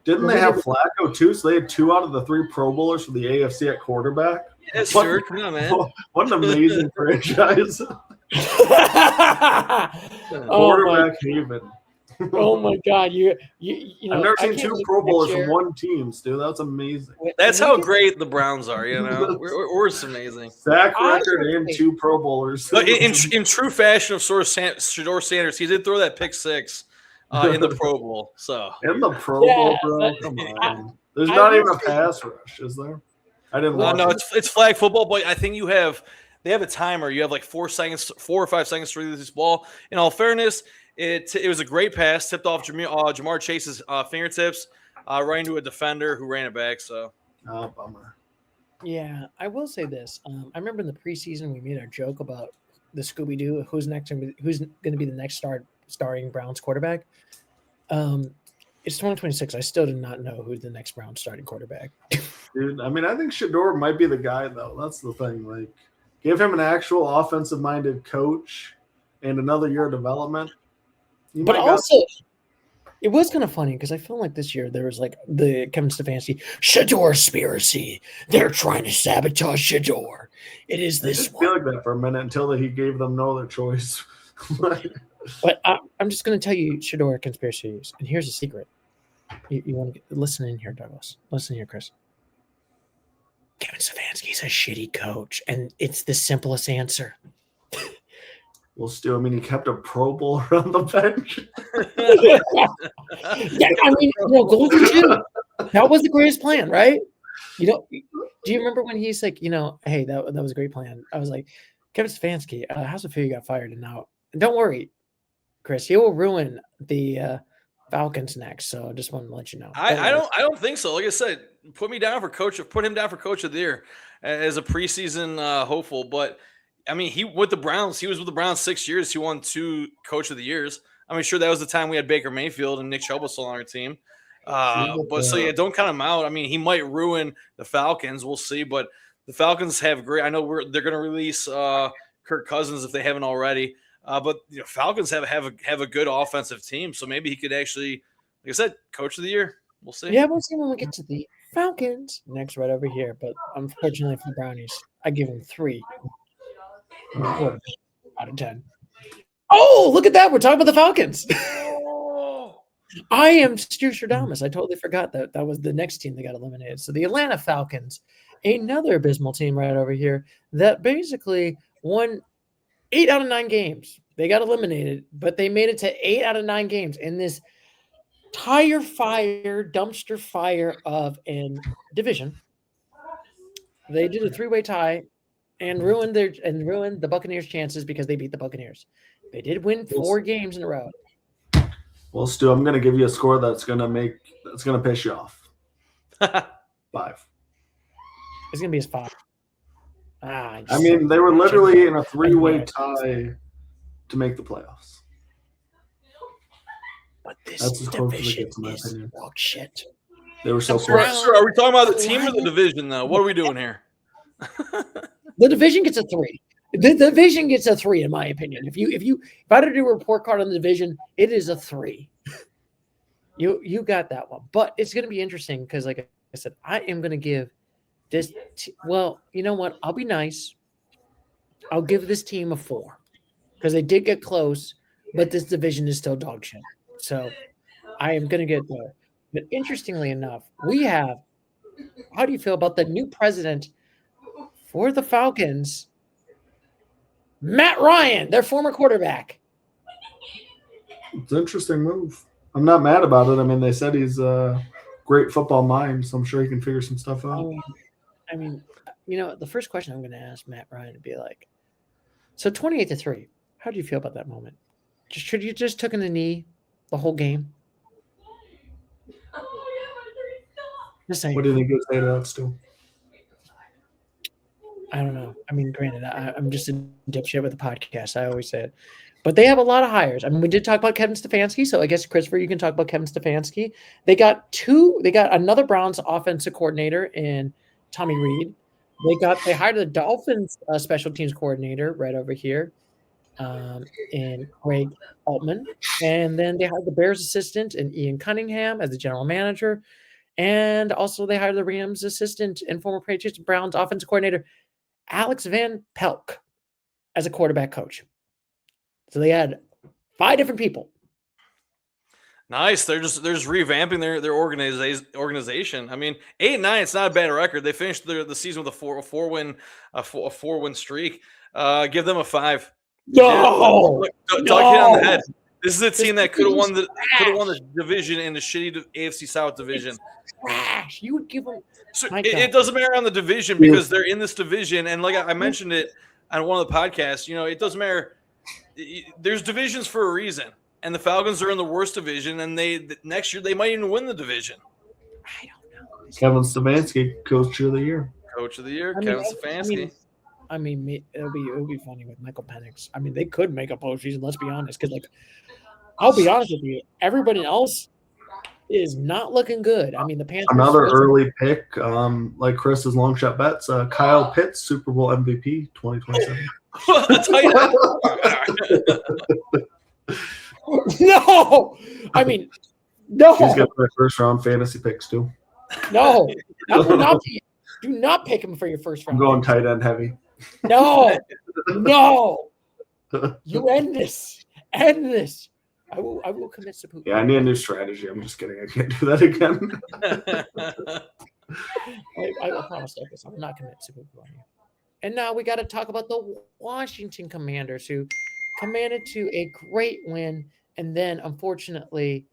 [SPEAKER 3] Didn't they have Flacco too? So they had 2 out of the 3 Pro Bowlers for the AFC at quarterback.
[SPEAKER 2] Yes, sure. Come on, man.
[SPEAKER 3] What an amazing franchise. Quarterback haven.
[SPEAKER 1] Oh my God! You
[SPEAKER 3] I've never seen 2 Pro Bowlers from one team, Stu. That's amazing.
[SPEAKER 2] That's how great the Browns are. We're amazing.
[SPEAKER 3] Sack record and 2 Pro Bowlers.
[SPEAKER 2] But in true fashion of Shador Sanders, he did throw that pick 6 in the Pro Bowl. So
[SPEAKER 3] in the Pro Bowl, bro. Come on. There's not even a pass rush, is there? I didn't.
[SPEAKER 2] No, it's flag football, but I think they have a timer. You have like 4 or 5 seconds to release this ball. In all fairness. It was a great pass, tipped off Jamar Chase's fingertips, right into a defender who ran it back. So,
[SPEAKER 3] bummer.
[SPEAKER 1] Yeah, I will say this. I remember in the preseason we made our joke about the Scooby Doo, who's going to be the next starting Browns quarterback. It's 2026. I still do not know who's the next Browns starting quarterback.
[SPEAKER 3] Dude, I mean, I think Shador might be the guy though. That's the thing. Like, give him an actual offensive-minded coach and another year of development.
[SPEAKER 1] But also, it was kind of funny because I feel like this year there was like the Kevin Stefanski Shador conspiracy. They're trying to sabotage Shador. It is this one.
[SPEAKER 3] I feel like that for a minute until he gave them no other choice.
[SPEAKER 1] But I'm just going to tell you Shador conspiracies. And here's a secret. You want to listen in here, Douglas. Listen here, Chris. Kevin Stefanski's a shitty coach, and it's the simplest answer.
[SPEAKER 3] Well, Stu, I mean, he kept a Pro Bowler on the bench.
[SPEAKER 1] Yeah, I mean, Golden Jim. That was the greatest plan, right? Do you remember when he's like, hey, that was a great plan. I was like, Kevin Stefanski, how's it feel you got fired? And now, don't worry, Chris, he will ruin the Falcons next. So I just wanted to let you know.
[SPEAKER 2] I don't think so. Like I said, put him down for coach of the year as a preseason hopeful, but. I mean, he was with the Browns 6 years. He won 2 Coach of the Years. I mean, sure, that was the time we had Baker Mayfield and Nick Chubb was still on our team. But so yeah, don't count him out. I mean, he might ruin the Falcons. We'll see. But the Falcons have great. I know they're going to release Kirk Cousins if they haven't already. But Falcons have a good offensive team, so maybe he could actually, like I said, coach of the year. We'll see.
[SPEAKER 1] Yeah, we'll see when we get to the Falcons next, right over here. But unfortunately for the Brownies, I give them 3 out of 10. Oh, look at that! We're talking about the Falcons. I am Stradamus. I totally forgot that was the next team that got eliminated. So the Atlanta Falcons, another abysmal team right over here that basically won 8 out of 9 games. They got eliminated, but they made it to 8 out of 9 games in this dumpster fire of an division. They did a 3-way tie and ruined the Buccaneers' chances because they beat the Buccaneers. They did win 4 games in a row.
[SPEAKER 3] Well, Stu, I'm going to give you a score that's going to piss you off. 5.
[SPEAKER 1] It's going to be 5.
[SPEAKER 3] I mean, they were literally in a 3-way tie to make the playoffs.
[SPEAKER 1] But this division is dog shit.
[SPEAKER 3] They were so close.
[SPEAKER 2] Are we talking about the team or the division, though? What are we doing here?
[SPEAKER 1] The division gets a 3. The division gets a 3, in my opinion. If I had to do a report card on the division, it is a 3. You got that one, but it's going to be interesting because, like I said, I am going to give this. Well, you know what? I'll be nice. I'll give this team a 4 because they did get close, but this division is still dog shit. So I am going to get there. But interestingly enough, we have. How do you feel about the new president for the Falcons? Matt Ryan, their former quarterback.
[SPEAKER 3] It's an interesting move. I'm not mad about it. I mean, they said he's a great football mind, so I'm sure he can figure some stuff out.
[SPEAKER 1] I mean, the first question I'm going to ask Matt Ryan would be like, so 28-3, how do you feel about that moment? Should you just took in the knee the whole game? Just saying.
[SPEAKER 3] What do you think you'd say to that, Stu?
[SPEAKER 1] I don't know. I mean, granted, I'm just a dipshit with the podcast. I always say it. But they have a lot of hires. I mean, we did talk about Kevin Stefanski, so I guess, Christopher, you can talk about Kevin Stefanski. They got another Browns offensive coordinator in Tommy Reed. They hired the Dolphins special teams coordinator right over here in Craig Altman. And then they hired the Bears assistant in Ian Cunningham as the general manager. And also they hired the Rams assistant and former Patriots Browns offensive coordinator Alex Van Pelk as a quarterback coach. So they had 5 different people.
[SPEAKER 2] Nice. They're just revamping their organization. I mean, 8-9. It's not a bad record. They finished the season with a 4-win streak. Give them a 5.
[SPEAKER 1] No,
[SPEAKER 2] Doug hit on the head. This is a team that could have won the division in the shitty AFC South division.
[SPEAKER 1] Trash. You would give them.
[SPEAKER 2] So it doesn't matter on the division because they're in this division, and like I mentioned it on one of the podcasts. It doesn't matter. There's divisions for a reason, and the Falcons are in the worst division, and next year they might even win the division.
[SPEAKER 1] I don't know.
[SPEAKER 3] Kevin Stefanski, Coach of the Year.
[SPEAKER 2] Coach of the Year, Kevin Stefanski.
[SPEAKER 1] I mean, it'll be funny with Michael Penix. I mean, they could make a postseason. Let's be honest, because I'll be honest with you, everybody else is not looking good. I mean, the Panthers.
[SPEAKER 3] Another early pick, like Chris's long shot bets. Kyle Pitts, Super Bowl MVP 2027.
[SPEAKER 1] No, I mean, no.
[SPEAKER 3] He's got my first round fantasy picks too.
[SPEAKER 1] No, that would not be. Do not pick him for your first round.
[SPEAKER 3] I'm going tight end heavy.
[SPEAKER 1] No. You end this. I will commit seppuku.
[SPEAKER 3] Yeah, I need a new strategy. I'm just kidding. I can't do that again.
[SPEAKER 1] I promise this. I will not commit seppuku on you. And now we got to talk about the Washington Commanders, who commanded to a great win, and then unfortunately,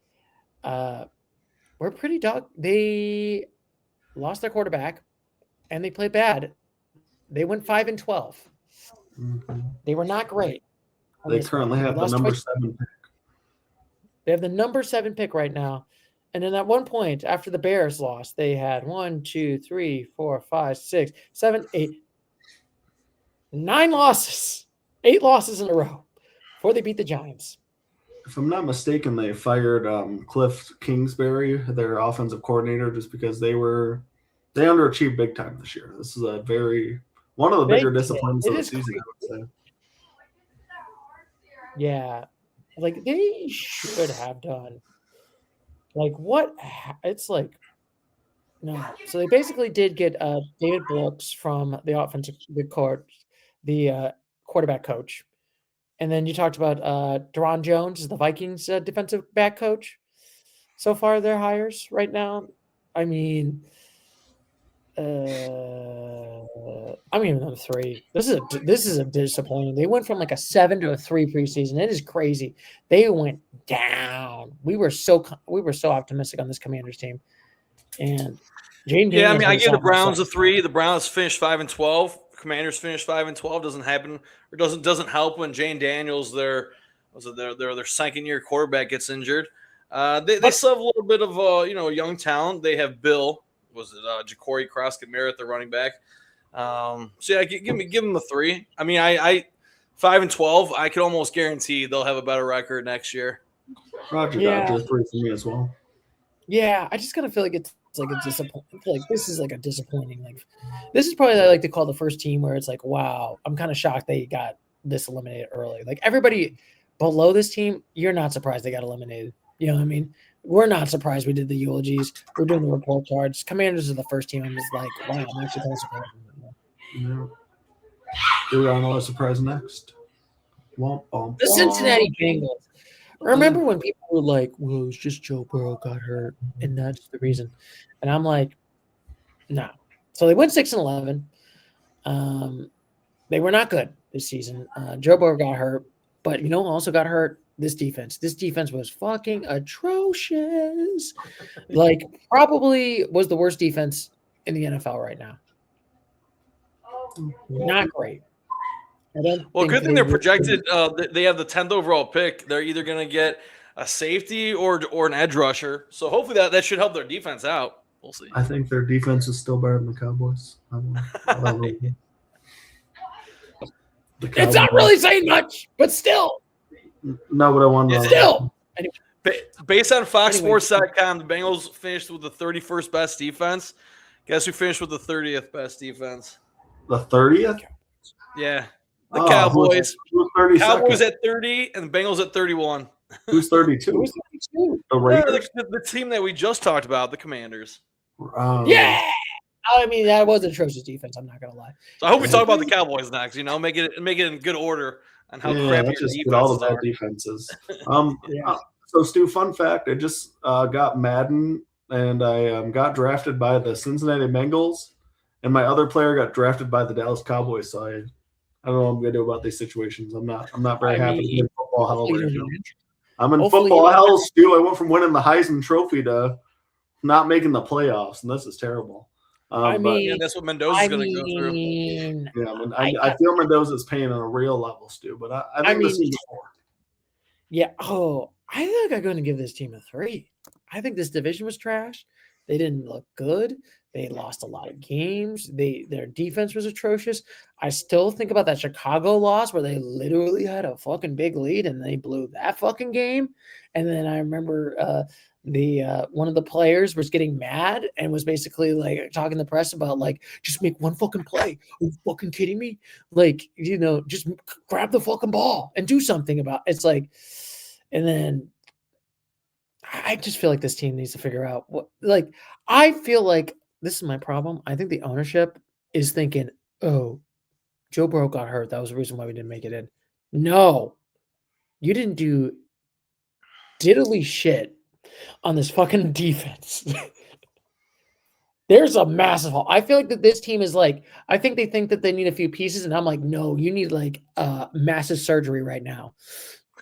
[SPEAKER 1] we're pretty dog. They lost their quarterback, and they played bad. They went 5-12.
[SPEAKER 3] Mm-hmm.
[SPEAKER 1] They were not great.
[SPEAKER 3] They currently have the number 7 pick.
[SPEAKER 1] They have the number 7 pick right now. And then at one point, after the Bears lost, they had 1, 2, 3, 4, 5, 6, 7, 8, 9 losses. 8 losses in a row before they beat the Giants.
[SPEAKER 3] if I'm not mistaken, they fired Cliff Kingsbury, their offensive coordinator, just because they underachieved big time this year. This is one of the
[SPEAKER 1] They
[SPEAKER 3] bigger
[SPEAKER 1] did.
[SPEAKER 3] disappointments
[SPEAKER 1] It
[SPEAKER 3] of the
[SPEAKER 1] is
[SPEAKER 3] season,
[SPEAKER 1] crazy.
[SPEAKER 3] I would say.
[SPEAKER 1] Yeah, like they should have done. Like what? It's like no. So they basically did get David Brooks from the quarterback coach, and then you talked about Deron Jones, the Vikings defensive back coach. So far, their hires right now. I mean, I'm giving them 3. This is a disappointing. They went from like a 7 to a 3 preseason. It is crazy. They went down. We were so optimistic on this Commanders team, and Jane
[SPEAKER 2] Yeah, I
[SPEAKER 1] Daniels
[SPEAKER 2] mean, I
[SPEAKER 1] had a
[SPEAKER 2] gave the
[SPEAKER 1] sophomore
[SPEAKER 2] Browns a
[SPEAKER 1] slump.
[SPEAKER 2] 3. The Browns finished 5-12. The Commanders finished 5-12. Doesn't happen or doesn't help when Jane Daniels, their second year quarterback, gets injured. They
[SPEAKER 1] But
[SPEAKER 2] still have a little bit of young talent. They have Bill, Ja'Cory Cross-Merritt, the running back. So yeah, give them a 3. I mean, I 5-12. I could almost guarantee they'll have a better record next year.
[SPEAKER 3] Roger,
[SPEAKER 1] yeah,
[SPEAKER 3] Dodger, 3 for me as well.
[SPEAKER 1] yeah, I just kind of feel like it's like a disappointment. Like this is like a disappointing. Like this is probably I like to call the first team where it's like, wow, I'm kind of shocked they got this eliminated early. Like everybody below this team, you're not surprised they got eliminated. You know what I mean? We're not surprised we did the eulogies. We're doing the report cards. Commanders are the first team. I'm just like, wow, I'm actually kind of surprised.
[SPEAKER 3] Yeah. We're on our surprise next.
[SPEAKER 1] The Cincinnati Bengals. Remember when people were like, well, it's just Joe Burrow got hurt, and that's the reason. And I'm like, no. So they went 6-11. They were not good this season. Joe Burrow got hurt, but also got hurt? This defense. This defense was fucking atrocious. Like, probably was the worst defense in the NFL right now. Not great.
[SPEAKER 2] Well, good thing they're projected. They have the 10th overall pick. They're either going to get a safety or an edge rusher. So hopefully that should help their defense out. We'll see.
[SPEAKER 3] I think their defense is still better than the Cowboys.
[SPEAKER 1] It's not really saying much, but still.
[SPEAKER 3] No, but I want to
[SPEAKER 1] still.
[SPEAKER 2] Anyway. Based on FoxSports.com, the Bengals finished with the 31st best defense. Guess who finished with the 30th best defense?
[SPEAKER 3] The 30th?
[SPEAKER 2] Yeah. The Cowboys.
[SPEAKER 3] Who's
[SPEAKER 2] Cowboys at 30 and the Bengals at 31.
[SPEAKER 3] Who's 32?
[SPEAKER 1] Who's 32?
[SPEAKER 3] The Raiders?
[SPEAKER 2] The team that we just talked about, the Commanders.
[SPEAKER 1] Yeah. I mean, that was an atrocious defense. I'm not going to lie.
[SPEAKER 2] So I hope we talk about the Cowboys next. Make it in good order on how crappy your defenses
[SPEAKER 3] all the bad
[SPEAKER 2] are.
[SPEAKER 3] Defenses. So, Stu, fun fact: I just got Madden, and I got drafted by the Cincinnati Bengals, and my other player got drafted by the Dallas Cowboys. So I don't know what I'm going to do about these situations. I'm not very happy in football hell right now. I'm in football hell, Stu. I went from winning the Heisman Trophy to not making the playoffs, and this is terrible.
[SPEAKER 2] That's what Mendoza's going to go through.
[SPEAKER 3] Yeah, I feel Mendoza's pain on a real level, Stu. But I think this is before.
[SPEAKER 1] Yeah. Oh, I think I'm going to give this team a 3. I think this division was trash. They didn't look good. They lost a lot of games. Their defense was atrocious. I still think about that Chicago loss where they literally had a fucking big lead and they blew that fucking game. And then I remember one of the players was getting mad and was basically like talking to the press about like, just make one fucking play. Are you fucking kidding me? Like, just grab the fucking ball and do something about it. It's like, and then I just feel like this team needs to figure out what, like, I feel like this is my problem. I think the ownership is thinking, oh, Joe Burrow got hurt. That was the reason why we didn't make it in. No, you didn't do diddly shit on this fucking defense. There's a massive hole. I feel like that this team is like, I think they think that they need a few pieces, and I'm like, no, you need like massive surgery right now.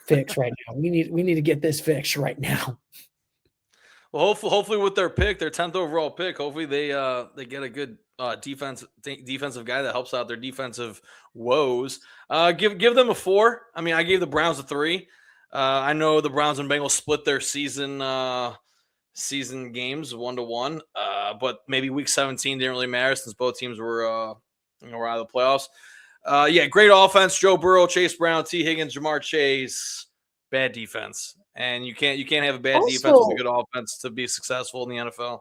[SPEAKER 1] Fix right now. We need to get this fixed right now.
[SPEAKER 2] Well, hopefully with their pick, their 10th overall pick, hopefully they get a good defensive guy that helps out their defensive woes. Give them a 4. I mean, I gave the Browns a 3. I know the Browns and Bengals split their season games 1-1, but maybe week 17 didn't really matter since both teams were out of the playoffs. Great offense: Joe Burrow, Chase Brown, T. Higgins, Jamar Chase, bad defense, and you can't have a bad defense with a good offense to be successful in the NFL.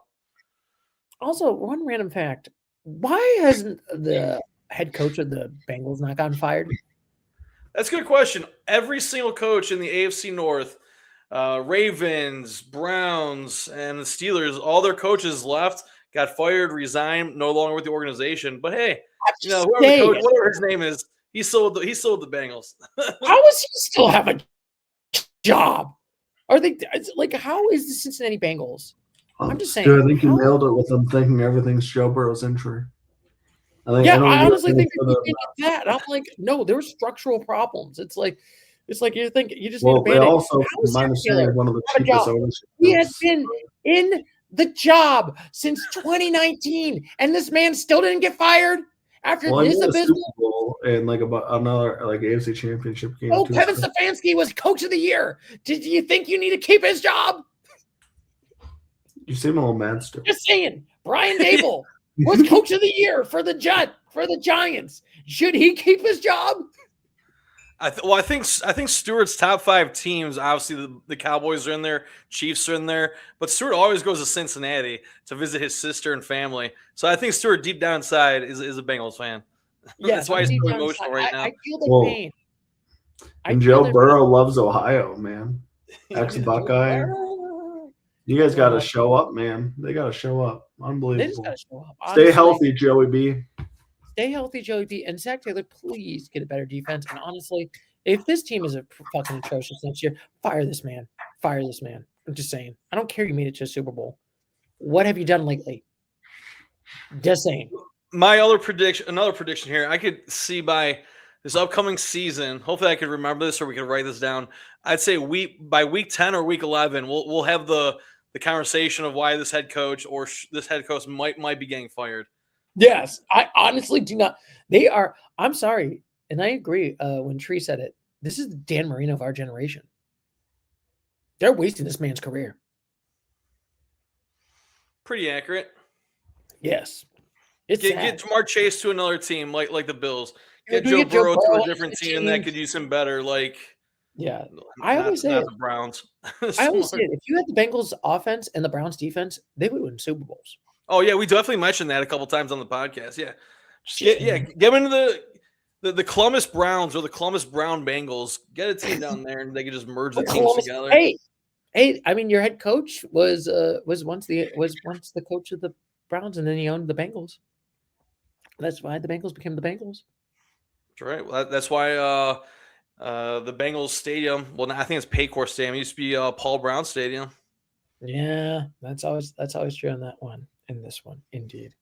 [SPEAKER 1] Also, one random fact: why hasn't the head coach of the Bengals not gotten fired?
[SPEAKER 2] That's a good question. Every single coach in the AFC North, Ravens, Browns, and the Steelers, all their coaches left, got fired, resigned, no longer with the organization. But hey, whoever the coach, whatever his name is, he sold the Bengals.
[SPEAKER 1] How does he still have a job? Are they like? How is the Cincinnati Bengals? I'm just saying.
[SPEAKER 3] Dude, I think you nailed it with them thinking everything's Joe Burrow's injury.
[SPEAKER 1] I honestly think that. I'm like, no, there were structural problems. It's like you think you just need to
[SPEAKER 3] they also, my understanding, one of the cheapest ownership.
[SPEAKER 1] He has been in the job since 2019, and this man still didn't get fired after this abysmal.
[SPEAKER 3] Super Bowl and like about another AFC Championship game.
[SPEAKER 1] Oh, Kevin Stefanski was Coach of the Year. Did you think you need to keep his job?
[SPEAKER 3] You seem a little mad still.
[SPEAKER 1] Just saying, Brian Dable was Coach of the Year for the Giants. Should he keep his job?
[SPEAKER 2] I think Stewart's top 5 teams. Obviously, the Cowboys are in there, Chiefs are in there, but Stewart always goes to Cincinnati to visit his sister and family. So I think Stewart, deep down inside, is a Bengals fan.
[SPEAKER 1] Yeah,
[SPEAKER 2] that's why he's so emotional right now.
[SPEAKER 1] I feel the pain.
[SPEAKER 3] And Joe Burrow loves Ohio, man. Ex-Buckeye. You guys got to show up, man. They got to show up. Unbelievable.
[SPEAKER 1] They just got to show up.
[SPEAKER 3] Honestly, stay healthy, Joey B.
[SPEAKER 1] Stay healthy, Joey B. And Zach Taylor, please get a better defense. And honestly, if this team is a fucking atrocious next year, fire this man. Fire this man. I'm just saying. I don't care you made it to a Super Bowl. What have you done lately? Just saying.
[SPEAKER 2] Another prediction here. I could see by this upcoming season, hopefully I could remember this or we could write this down. I'd say by week 10 or week 11, we'll have the conversation of why this head coach or this head coach might be getting fired.
[SPEAKER 1] Yes, I honestly do not. They are. I'm sorry, and I agree. When Tree said it, this is the Dan Marino of our generation. They're wasting this man's career.
[SPEAKER 2] Pretty accurate.
[SPEAKER 1] Yes.
[SPEAKER 2] Get Jamar Chase to another team like the Bills. Get Joe Burrow to a different team that could use him better.
[SPEAKER 1] I always say
[SPEAKER 2] the Browns.
[SPEAKER 1] I always say if you had the Bengals offense and the Browns defense, they would win Super Bowls.
[SPEAKER 2] Oh yeah, we definitely mentioned that a couple times on the podcast. Yeah, get them into the Columbus Browns or the Columbus Brown Bengals. Get a team down there, and they can just merge the teams together.
[SPEAKER 1] Hey, I mean, your head coach was once the coach of the Browns, and then he owned the Bengals. That's why the Bengals became the Bengals.
[SPEAKER 2] That's right. Well, that's why the Bengals stadium. Well, I think it's Paycor Stadium. It used to be Paul Brown Stadium.
[SPEAKER 1] Yeah, that's always true on that one. In this one, indeed.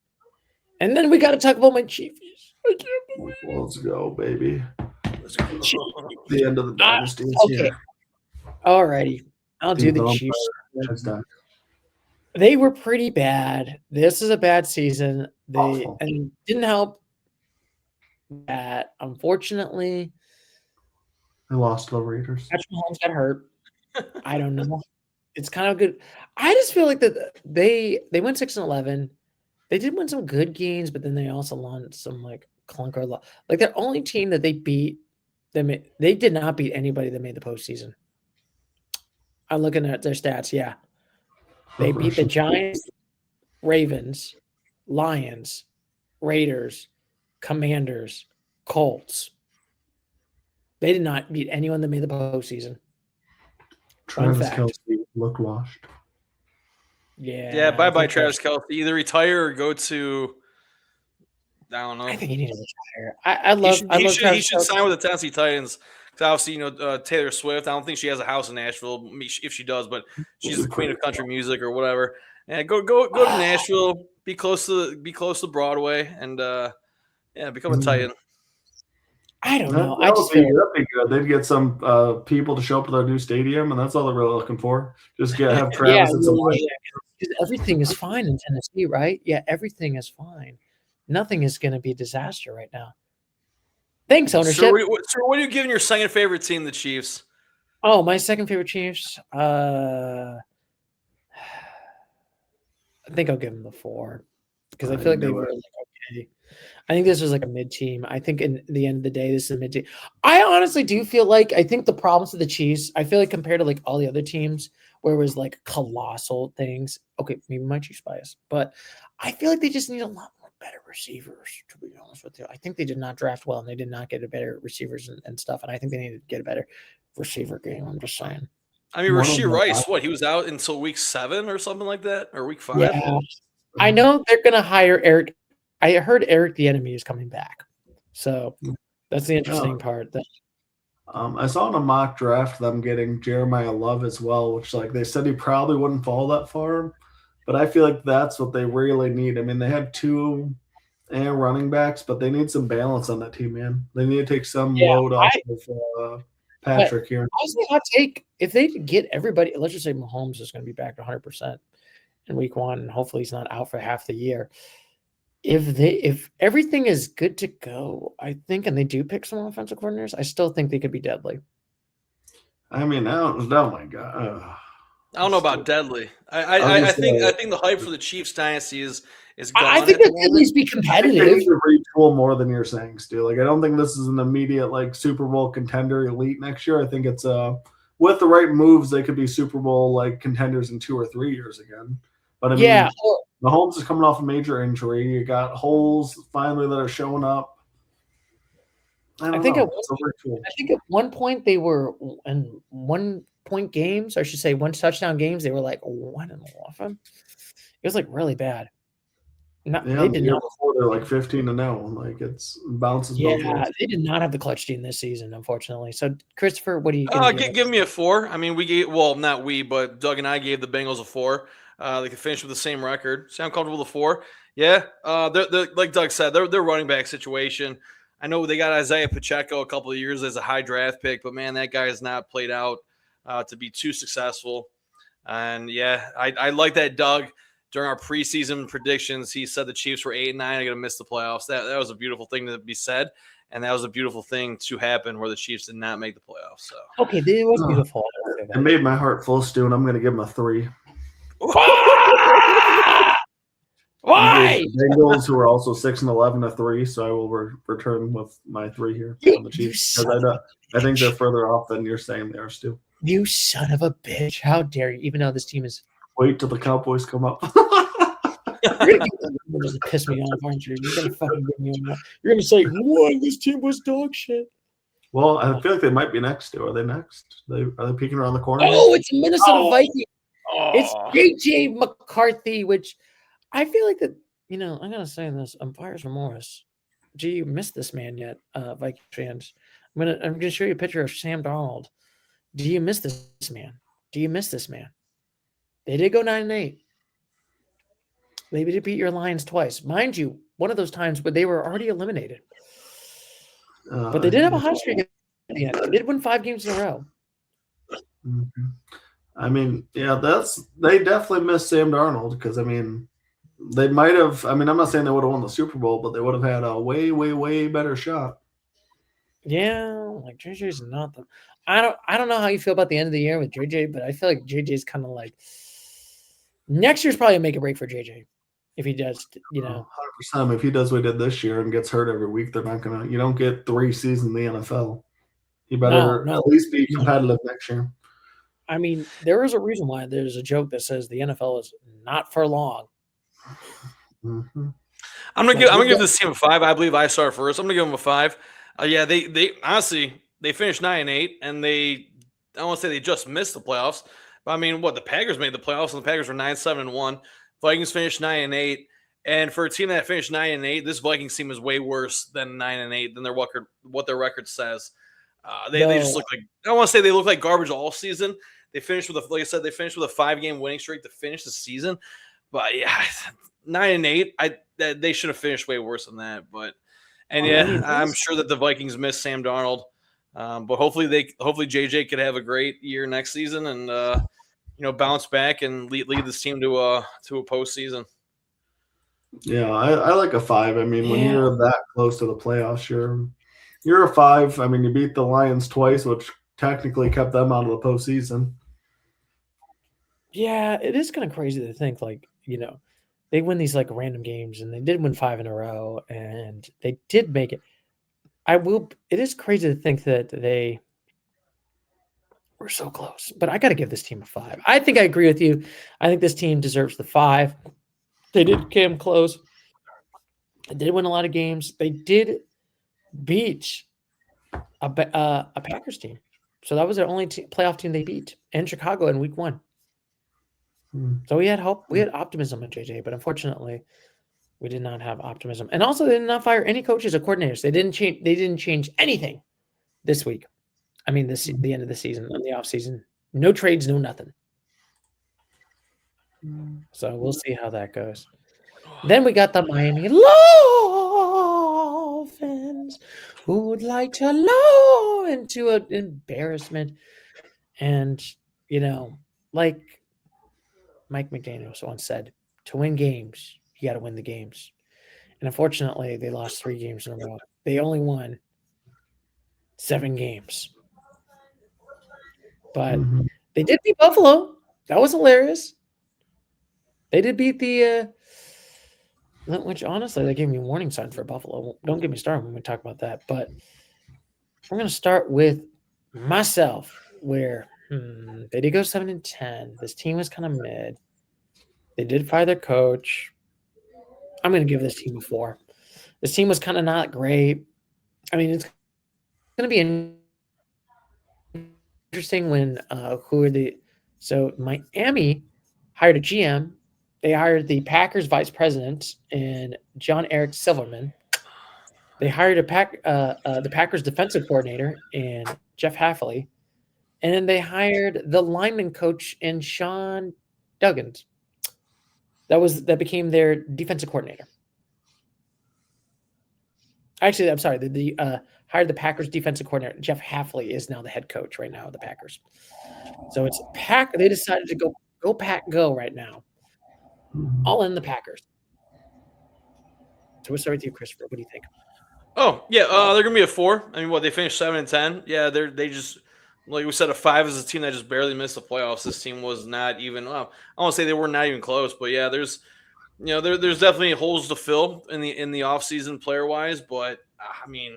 [SPEAKER 1] And then we got to talk about my Chiefs. I can't believe it.
[SPEAKER 3] Let's go, baby. Let's go. The end of the dynasty is here.
[SPEAKER 1] All righty. I'll do the Chiefs. They were pretty bad. This is a bad season. And didn't help that, unfortunately.
[SPEAKER 3] They lost to the Raiders.
[SPEAKER 1] Patrick Mahomes got hurt. I don't know. It's kind of good. I just feel like that they went 6-11. They did win some good games, but then they also lost some clunker. Like their only team that they beat, they did not beat anybody that made the postseason. I'm looking at their stats. Yeah, they beat the Giants, Ravens, Lions, Raiders, Commanders, Colts. They did not beat anyone that made the postseason.
[SPEAKER 3] Travis Kelce looked washed.
[SPEAKER 2] Yeah. Bye, Travis Kelce. Either retire or go to. I don't know.
[SPEAKER 1] I think he needs to retire.
[SPEAKER 2] He should sign with the Tennessee Titans. Because obviously, Taylor Swift. I don't think she has a house in Nashville. If she does, but she's the queen of country music or whatever. And go to Nashville. Be close to Broadway, and become a Titan.
[SPEAKER 1] I don't know.
[SPEAKER 3] That'd be good. They'd get some people to show up to their new stadium, and that's all they're really looking for. Just have Travis and some money.
[SPEAKER 1] Everything is fine in Tennessee, right? Yeah, everything is fine. Nothing is going to be a disaster right now. Thanks, ownership.
[SPEAKER 2] So what are you giving your second favorite team, the Chiefs?
[SPEAKER 1] Oh, my second favorite Chiefs? I think I'll give them the 4 because I feel like they were okay. I think this was like a mid team. I think in the end of the day, this is a mid team. I honestly do feel like I think the problems with the Chiefs, I feel like compared to like all the other teams where it was like colossal things. Okay, maybe my Chiefs bias, but I feel like they just need a lot more better receivers, to be honest with you. I think they did not draft well and they did not get a better receivers and stuff. And I think they need to get a better receiver game. I'm just saying.
[SPEAKER 2] I mean, Rasheed Rice, what, he was out until week 7 or something like that, or week 5?
[SPEAKER 1] Yeah. I know they're going to hire Eric. I heard Eric the Enemy is coming back. So that's the interesting part.
[SPEAKER 3] I saw in a mock draft them getting Jeremiah Love as well, which like they said he probably wouldn't fall that far. But I feel like that's what they really need. I mean, they have 2 running backs, but they need some balance on that team, man. They need to take some load off of Patrick here.
[SPEAKER 1] Honestly, hot take, if they get everybody, let's just say Mahomes is going to be back to 100% in week 1, and hopefully he's not out for half the year. If everything is good to go, I think, and they do pick some offensive coordinators, I still think they could be deadly.
[SPEAKER 3] I mean, oh my God.
[SPEAKER 2] I don't know about deadly. I think the hype for the Chiefs dynasty is gone.
[SPEAKER 1] I think they'll at least be competitive.
[SPEAKER 3] I think they need to retool more than you're saying, Stu. Like, I don't think this is an immediate like Super Bowl contender elite next year. I think it's with the right moves, they could be Super Bowl like contenders in 2 or 3 years again. But I mean, Mahomes is coming off a major injury. You got holes finally that are showing up. I think at
[SPEAKER 1] one point they were in 1-point games, or I should say 1 touchdown games. They were like 1-11. It was like really bad. They did not.
[SPEAKER 3] Before they're like 15-0. Like it's bounces.
[SPEAKER 1] Yeah, they did not have the clutch gene this season, unfortunately. So, Christopher, what do you
[SPEAKER 2] give me a 4? I mean, not we, but Doug and I gave the Bengals a 4. They could finish with the same record. Sound comfortable with a 4? Yeah. They're like Doug said, their running back situation. I know they got Isaiah Pacheco a couple of years as a high draft pick, but man, that guy has not played out to be too successful. And yeah, I like that Doug. During our preseason predictions, he said the Chiefs were 8-9 and going to miss the playoffs. That was a beautiful thing to be said, and that was a beautiful thing to happen where the Chiefs did not make the playoffs. So
[SPEAKER 1] okay, it was beautiful.
[SPEAKER 3] It made my heart full, Stu, and I'm going to give him a 3.
[SPEAKER 1] Why?
[SPEAKER 3] Bengals, who are also 6-11, a 3. So I will return with my 3 here on the Chiefs because I think they're further off than you're saying they are, Stu.
[SPEAKER 1] You son of a bitch! How dare you? Even though this team is.
[SPEAKER 3] Wait till the Cowboys come up.
[SPEAKER 1] You're gonna piss me off, aren't you? You're gonna fucking get me on. You're gonna say, "Whoa, this team was dog shit."
[SPEAKER 3] Well, I feel like they might be next. Stu. Are they next? Are they peeking around the corner?
[SPEAKER 1] Oh, it's Minnesota Vikings. It's JJ McCarthy, which I feel like that. You know, I'm gonna say this. I'm buyer's remorse. Gee, you missed this man yet, Vikings fans. I'm gonna show you a picture of Sam Darnold. Do you miss this man? Do you miss this man? They did go 9-8. They did beat your Lions twice. Mind you, one of those times where they were already eliminated. But they did have a hot streak at the end. They did win 5 games in a row.
[SPEAKER 3] Mm-hmm. I mean, yeah, they definitely missed Sam Darnold because, I mean, they might have – I mean, I'm not saying they would have won the Super Bowl, but they would have had a way, way, way better shot.
[SPEAKER 1] Yeah, like JJ's not the – I don't know how you feel about the end of the year with JJ, but I feel like JJ's kind of like – next year's probably a make or break for JJ if he does, you know.
[SPEAKER 3] 100%. If he does what he did this year and gets hurt every week, they're not going to – you don't get 3 seasons in the NFL. You better at least be competitive next year.
[SPEAKER 1] I mean, there is a reason why there's a joke that says the NFL is not for long.
[SPEAKER 2] Mm-hmm. I'm gonna give this team a 5. I believe I start first. I'm gonna give them a 5. Yeah, they honestly they finished 9-8, and I don't want to say they just missed the playoffs. But I mean, the Packers made the playoffs, and the Packers were 9-7-1. Vikings finished 9-8, and for a team that finished 9-8, this Vikings team is way worse than 9-8 than what their record says. They just look like I don't want to say they look like garbage all season. They finished with like I said, they finished with a 5-game winning streak to finish the season. But yeah, 9-8. They should have finished way worse than that. But I'm sure that the Vikings missed Sam Darnold. But hopefully JJ could have a great year next season and bounce back and lead this team to a postseason.
[SPEAKER 3] Yeah, I like a 5. I mean, when you're that close to the playoffs, you're a 5. I mean, you beat the Lions twice, which technically kept them out of the postseason.
[SPEAKER 1] Yeah, it is kind of crazy to think, they win these like random games, and they did win 5 in a row, and they did make it. It is crazy to think that they were so close, but I got to give this team a 5. I think I agree with you. I think this team deserves the 5. They did come close. They did win a lot of games. They did beat a Packers team. So that was their only playoff team they beat in Chicago in week 1. So we had hope. We had optimism at JJ, but unfortunately, we did not have optimism. And also, they did not fire any coaches or coordinators. They didn't change anything this week. I mean, the end of the season, on the off season, no trades, no nothing. So we'll see how that goes. Then we got the Miami Dolphins, who would like to low into an embarrassment. And, like Mike McDaniel once said, to win games, you got to win the games. And unfortunately, they lost 3 games in a row. They only won 7 games. But they did beat Buffalo. That was hilarious. They did beat which honestly, they gave me warning signs for Buffalo. Don't get me started when we talk about that. But we're going to start with myself, where they did go 7-10. This team was kind of mid. They did fire their coach. I'm going to give this team a 4. This team was kind of not great. I mean, it's going to be interesting when so Miami hired a GM. They hired the Packers vice president and John Eric Silverman. They hired the Packers defensive coordinator and Jeff Hafley. And then they hired the lineman coach and Sean Duggins. That became their defensive coordinator. Actually, I'm sorry. They hired the Packers defensive coordinator. Jeff Hafley is now the head coach right now of the Packers. So it's They decided to go Pack go right now. All in the Packers. So we'll start with you, Christopher. What do you think?
[SPEAKER 2] Oh yeah, they're gonna be a 4. I mean, they finished 7-10. Yeah, they just, like we said, a 5 is a team that just barely missed the playoffs. This team was not even. I won't say they were not even close, but yeah, there's definitely holes to fill in the offseason player wise. But I mean,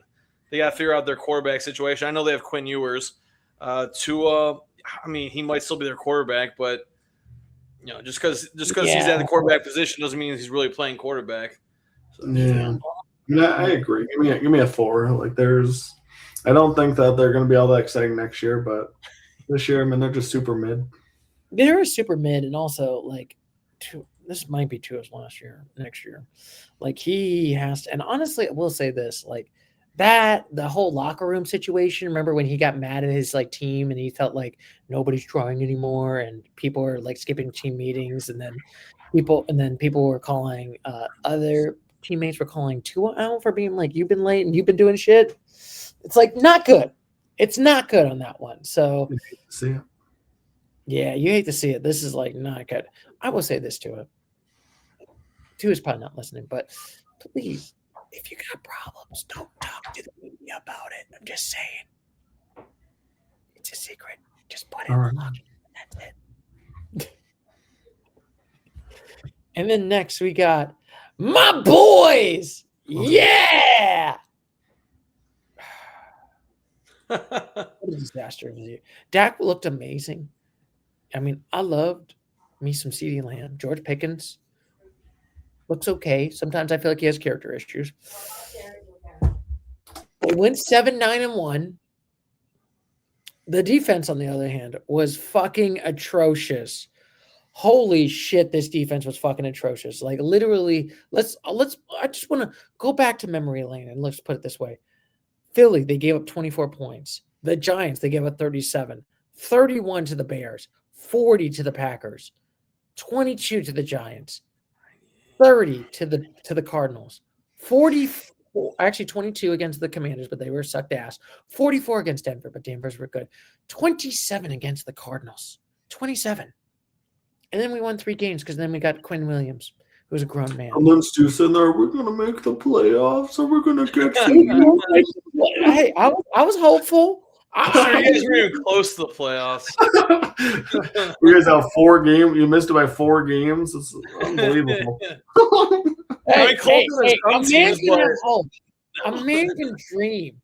[SPEAKER 2] they got to figure out their quarterback situation. I know they have Quinn Ewers. Tua, I mean, he might still be their quarterback, but just because he's at the quarterback position doesn't mean he's really playing quarterback. So,
[SPEAKER 3] yeah, I agree. Give me a 4. Like, I don't think that they're going to be all that exciting next year, but this year, I mean, they're just super mid.
[SPEAKER 1] They're super mid, and also like this might be Tua's next year. Like, he has to, and honestly, I will say this, like the whole locker room situation. Remember when he got mad at his team and he felt like nobody's trying anymore, and people were like skipping team meetings, and then people were calling other teammates were calling Tua out for being like, you've been late and you've been doing shit. It's like not good. It's not good on that one. So
[SPEAKER 3] You hate to see it.
[SPEAKER 1] Yeah, you hate to see it. This is like not good. I will say this to him. Tua's probably not listening, but please, if you got problems, don't talk to the media about it. I'm just saying. It's a secret. Just put it in the locker. That's it. And then next we got my boys. Yeah. What a disaster. Dak looked amazing. I mean, I loved me some CeeDee Lamb. George Pickens looks okay. Sometimes I feel like he has character issues. They went 7-9-1. The defense, on the other hand, was fucking atrocious. Holy shit, this defense was fucking atrocious. Like, literally, I just want to go back to memory lane, and let's put it this way. Philly, they gave up 24 points. The Giants, they gave up 37. 31 to the Bears. 40 to the Packers. 22 to the Giants. 30 to the Cardinals. 22 against the Commanders, but they were sucked ass. 44 against Denver, but Denver's were good. 27 against the Cardinals. 27. And then we won 3 games because then we got Quinn Williams, who's a grown man.
[SPEAKER 3] And then Stu said, we're going to make the playoffs, or we're going to get
[SPEAKER 1] Hey, I was hopeful.
[SPEAKER 2] I'm sure you guys were even close to the playoffs.
[SPEAKER 3] You guys have 4 games. You missed it by 4 games. It's unbelievable.
[SPEAKER 1] Hey,
[SPEAKER 2] Colts
[SPEAKER 1] hey,
[SPEAKER 2] have
[SPEAKER 1] a
[SPEAKER 2] some
[SPEAKER 1] man
[SPEAKER 2] teams,
[SPEAKER 1] can
[SPEAKER 2] but-
[SPEAKER 1] have hope. A man can dream.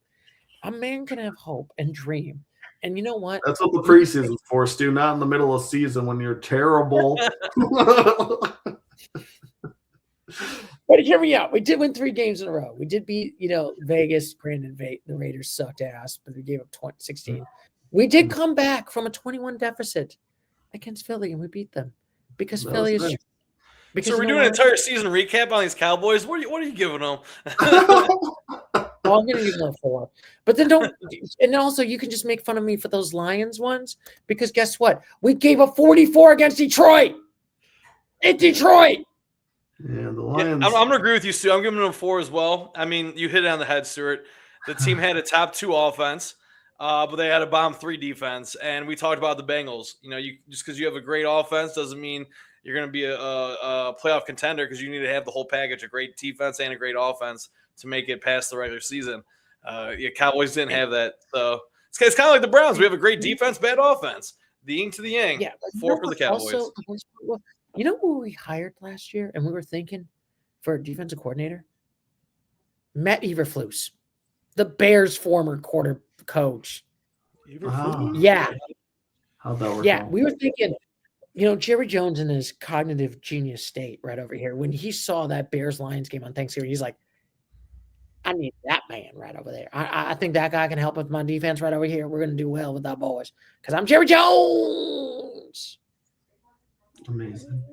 [SPEAKER 1] A man can have hope and dream. And you know what?
[SPEAKER 3] That's what the preseason's for, Stu. Not in the middle of season when you're terrible.
[SPEAKER 1] But hear me out. We did win 3 games in a row. We did beat, Vegas. Granted, the Raiders sucked ass, but we gave up 16. We did come back from a 21 deficit against Philly, and we beat them because
[SPEAKER 3] That
[SPEAKER 1] Philly
[SPEAKER 3] was
[SPEAKER 1] is.
[SPEAKER 3] nice.
[SPEAKER 1] Because
[SPEAKER 2] So we're
[SPEAKER 1] you know
[SPEAKER 2] doing an
[SPEAKER 1] what?
[SPEAKER 2] entire season recap on these Cowboys. What are you giving them?
[SPEAKER 1] Well, I'm gonna give them a 4. But then don't, and also you can just make fun of me for those Lions ones because guess what? We gave up 44 against Detroit. In Detroit.
[SPEAKER 3] Yeah, the
[SPEAKER 2] Yeah,
[SPEAKER 3] Lions.
[SPEAKER 2] I'm going to agree with you, Stu. I'm giving them 4 as well. I mean, you hit it on the head, Stuart. The team had a top 2 offense, but they had a bottom 3 defense. And we talked about the Bengals. You just because you have a great offense doesn't mean you're going to be a playoff contender because you need to have the whole package, a great defense and a great offense to make it past the regular season. Cowboys didn't have that. So it's kind of like the Browns. We have a great defense, bad offense. The yin to the yang.
[SPEAKER 1] Yeah,
[SPEAKER 2] 4 for the Cowboys.
[SPEAKER 1] Also, you know who we hired last year, and we were thinking for a defensive coordinator? Matt Eberflus, the Bears' former quarter coach.
[SPEAKER 3] Wow.
[SPEAKER 1] Yeah,
[SPEAKER 3] How'd that work?
[SPEAKER 1] yeah,
[SPEAKER 3] out?
[SPEAKER 1] we were thinking. Jerry Jones in his cognitive genius state right over here. When he saw that Bears-Lions game on Thanksgiving, he's like, I need that man right over there. I think that guy can help with my defense right over here. We're going to do well with our boys because I'm Jerry Jones.
[SPEAKER 3] Amazing.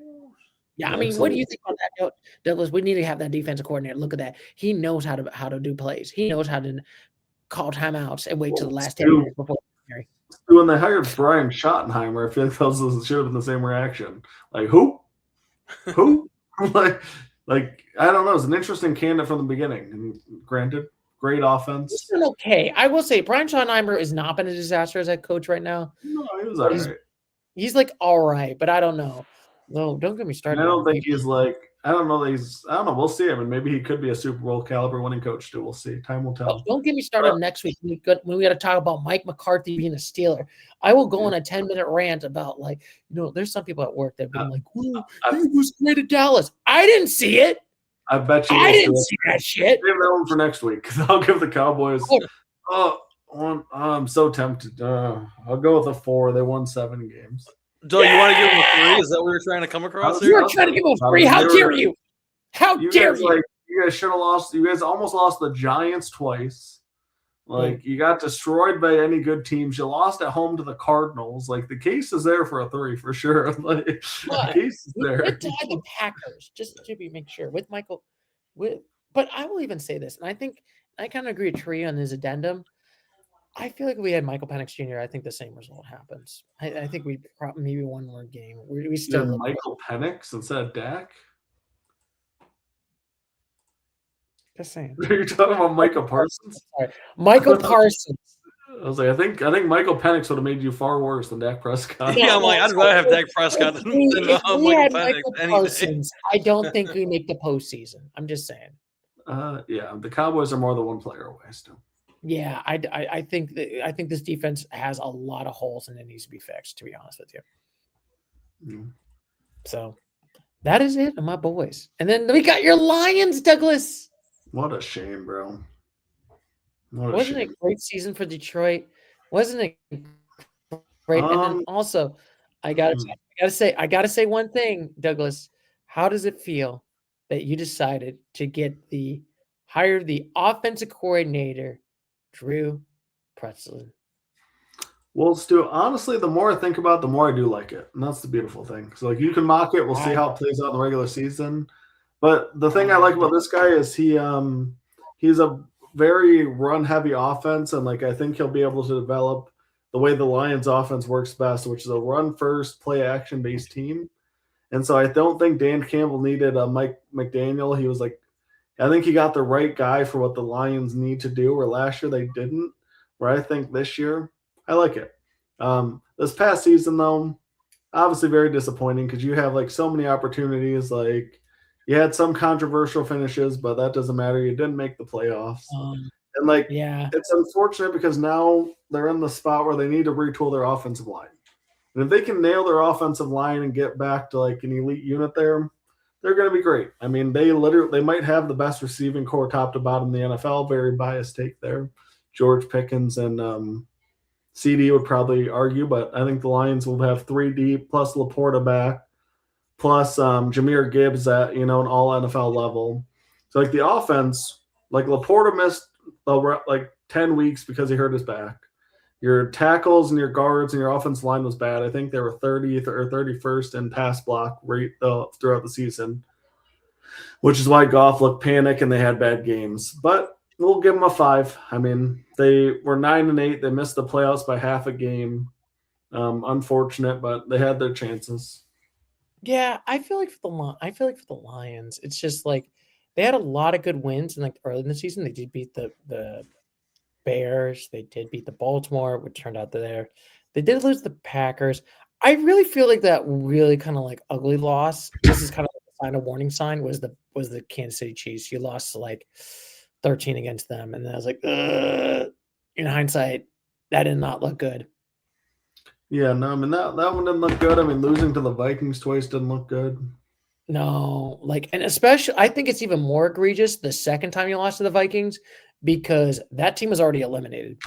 [SPEAKER 1] Yeah, I mean, what do you think on that, Douglas? We need to have that defensive coordinator. Look at that. He knows how to do plays. He knows how to call timeouts and wait till the last 10 minutes before.
[SPEAKER 3] When they hired Brian Schottenheimer, I feel like those should have been the same reaction. Like, who? like I don't know. It's an interesting candidate from the beginning. And granted, great offense.
[SPEAKER 1] He's been okay. I will say Brian Schottenheimer has not been a disaster as a coach right now.
[SPEAKER 3] No, he was all right.
[SPEAKER 1] He's like all right, but I don't know. No, don't get me started.
[SPEAKER 3] I don't think he's like. I don't know. I don't know. We'll see. I mean, maybe he could be a Super Bowl caliber winning coach too. We'll see. Time will tell.
[SPEAKER 1] Don't get me started next week. We got to talk about Mike McCarthy being a Steeler. I will go on a 10-minute rant about there's some people at work that have been like, "Well, he was great at Dallas." I didn't see it.
[SPEAKER 3] I bet you.
[SPEAKER 1] I didn't see that shit.
[SPEAKER 3] Save that one for next week because I'll give the Cowboys. I'm so tempted. I'll go with a 4. They won 7 games.
[SPEAKER 2] Doug, you want to give them a 3? Is that what you're trying to come across here?
[SPEAKER 1] You're trying to give them a 3. How dare you? How dare you?
[SPEAKER 3] You guys should have lost. You guys almost lost the Giants twice. You got destroyed by any good teams. You lost at home to the Cardinals. The case is there for a 3 for sure. The case is there.
[SPEAKER 1] We tied the Packers just to make sure with Michael. But I will even say this, and I think I kind of agree with Tree on his addendum. I feel like if we had Michael Penix Jr., I think the same result happens. I think we probably maybe one more game. We still
[SPEAKER 3] Michael Penix instead of Dak.
[SPEAKER 1] Just saying.
[SPEAKER 3] You're talking about Michael Parsons.
[SPEAKER 1] Sorry. Michael Parsons.
[SPEAKER 3] I was like, I think Michael Penix would have made you far worse than Dak Prescott.
[SPEAKER 2] Yeah, I'm like, I'd rather have Dak Prescott than Michael Penix.
[SPEAKER 1] Parsons, I don't think we make the postseason. I'm just saying.
[SPEAKER 3] Yeah, the Cowboys are more than one player away still.
[SPEAKER 1] Yeah, I think this defense has a lot of holes and it needs to be fixed, to be honest with you.
[SPEAKER 3] Mm.
[SPEAKER 1] So that is it, my boys. And then we got your Lions, Douglas.
[SPEAKER 3] What a shame, bro.
[SPEAKER 1] Wasn't it a great season for Detroit? Wasn't it great? And then also, I gotta say one thing, Douglas. How does it feel that you decided to hire the offensive coordinator, Drew Pretzelin?
[SPEAKER 3] Well, Stu, honestly, the more I think about it, the more I do like it. And that's the beautiful thing. So, you can mock it. We'll see how it plays out in the regular season. But the thing I like about this guy is he's a very run-heavy offense. And, I think he'll be able to develop the way the Lions offense works best, which is a run-first, play-action-based team. And so I don't think Dan Campbell needed a Mike McDaniel. He was I think he got the right guy for what the Lions need to do, where last year they didn't, where I think this year I like it. This past season, though, obviously very disappointing because you have so many opportunities. You had some controversial finishes, but that doesn't matter. You didn't make the playoffs. And like,
[SPEAKER 1] Yeah.
[SPEAKER 3] it's unfortunate because now they're in the spot where they need to retool their offensive line. And if they can nail their offensive line and get back to like an elite unit there, they're going to be great. I mean, they might have the best receiving core top to bottom in the NFL. Very biased take there. George Pickens and CD would probably argue, but I think the Lions will have 3 deep plus Laporta back, plus Jahmyr Gibbs at an all NFL level. So like the offense, like Laporta missed like 10 weeks because he hurt his back. Your tackles and your guards and your offensive line was bad. I think they were 30th or 31st in pass block rate throughout the season, which is why Goff looked panic and they had bad games. But we'll give them a 5. I mean, they were 9-8. They missed the playoffs by half a game. Unfortunate, but they had their chances.
[SPEAKER 1] Yeah, I feel like for the Lions, it's just like they had a lot of good wins in like early in the season. They did beat the Bears. They did beat the Baltimore, which turned out they did lose the Packers. I really feel like that really kind of like ugly loss. This is kind of like a warning sign was the Kansas City Chiefs. You lost to like 13 against them, and then I was like, ugh. In hindsight, that did not look good.
[SPEAKER 3] Yeah, no, I mean that one didn't look good. I mean, losing to the Vikings twice didn't look good.
[SPEAKER 1] No, like, and especially, I think it's even more egregious the second time you lost to the Vikings because that team was already eliminated.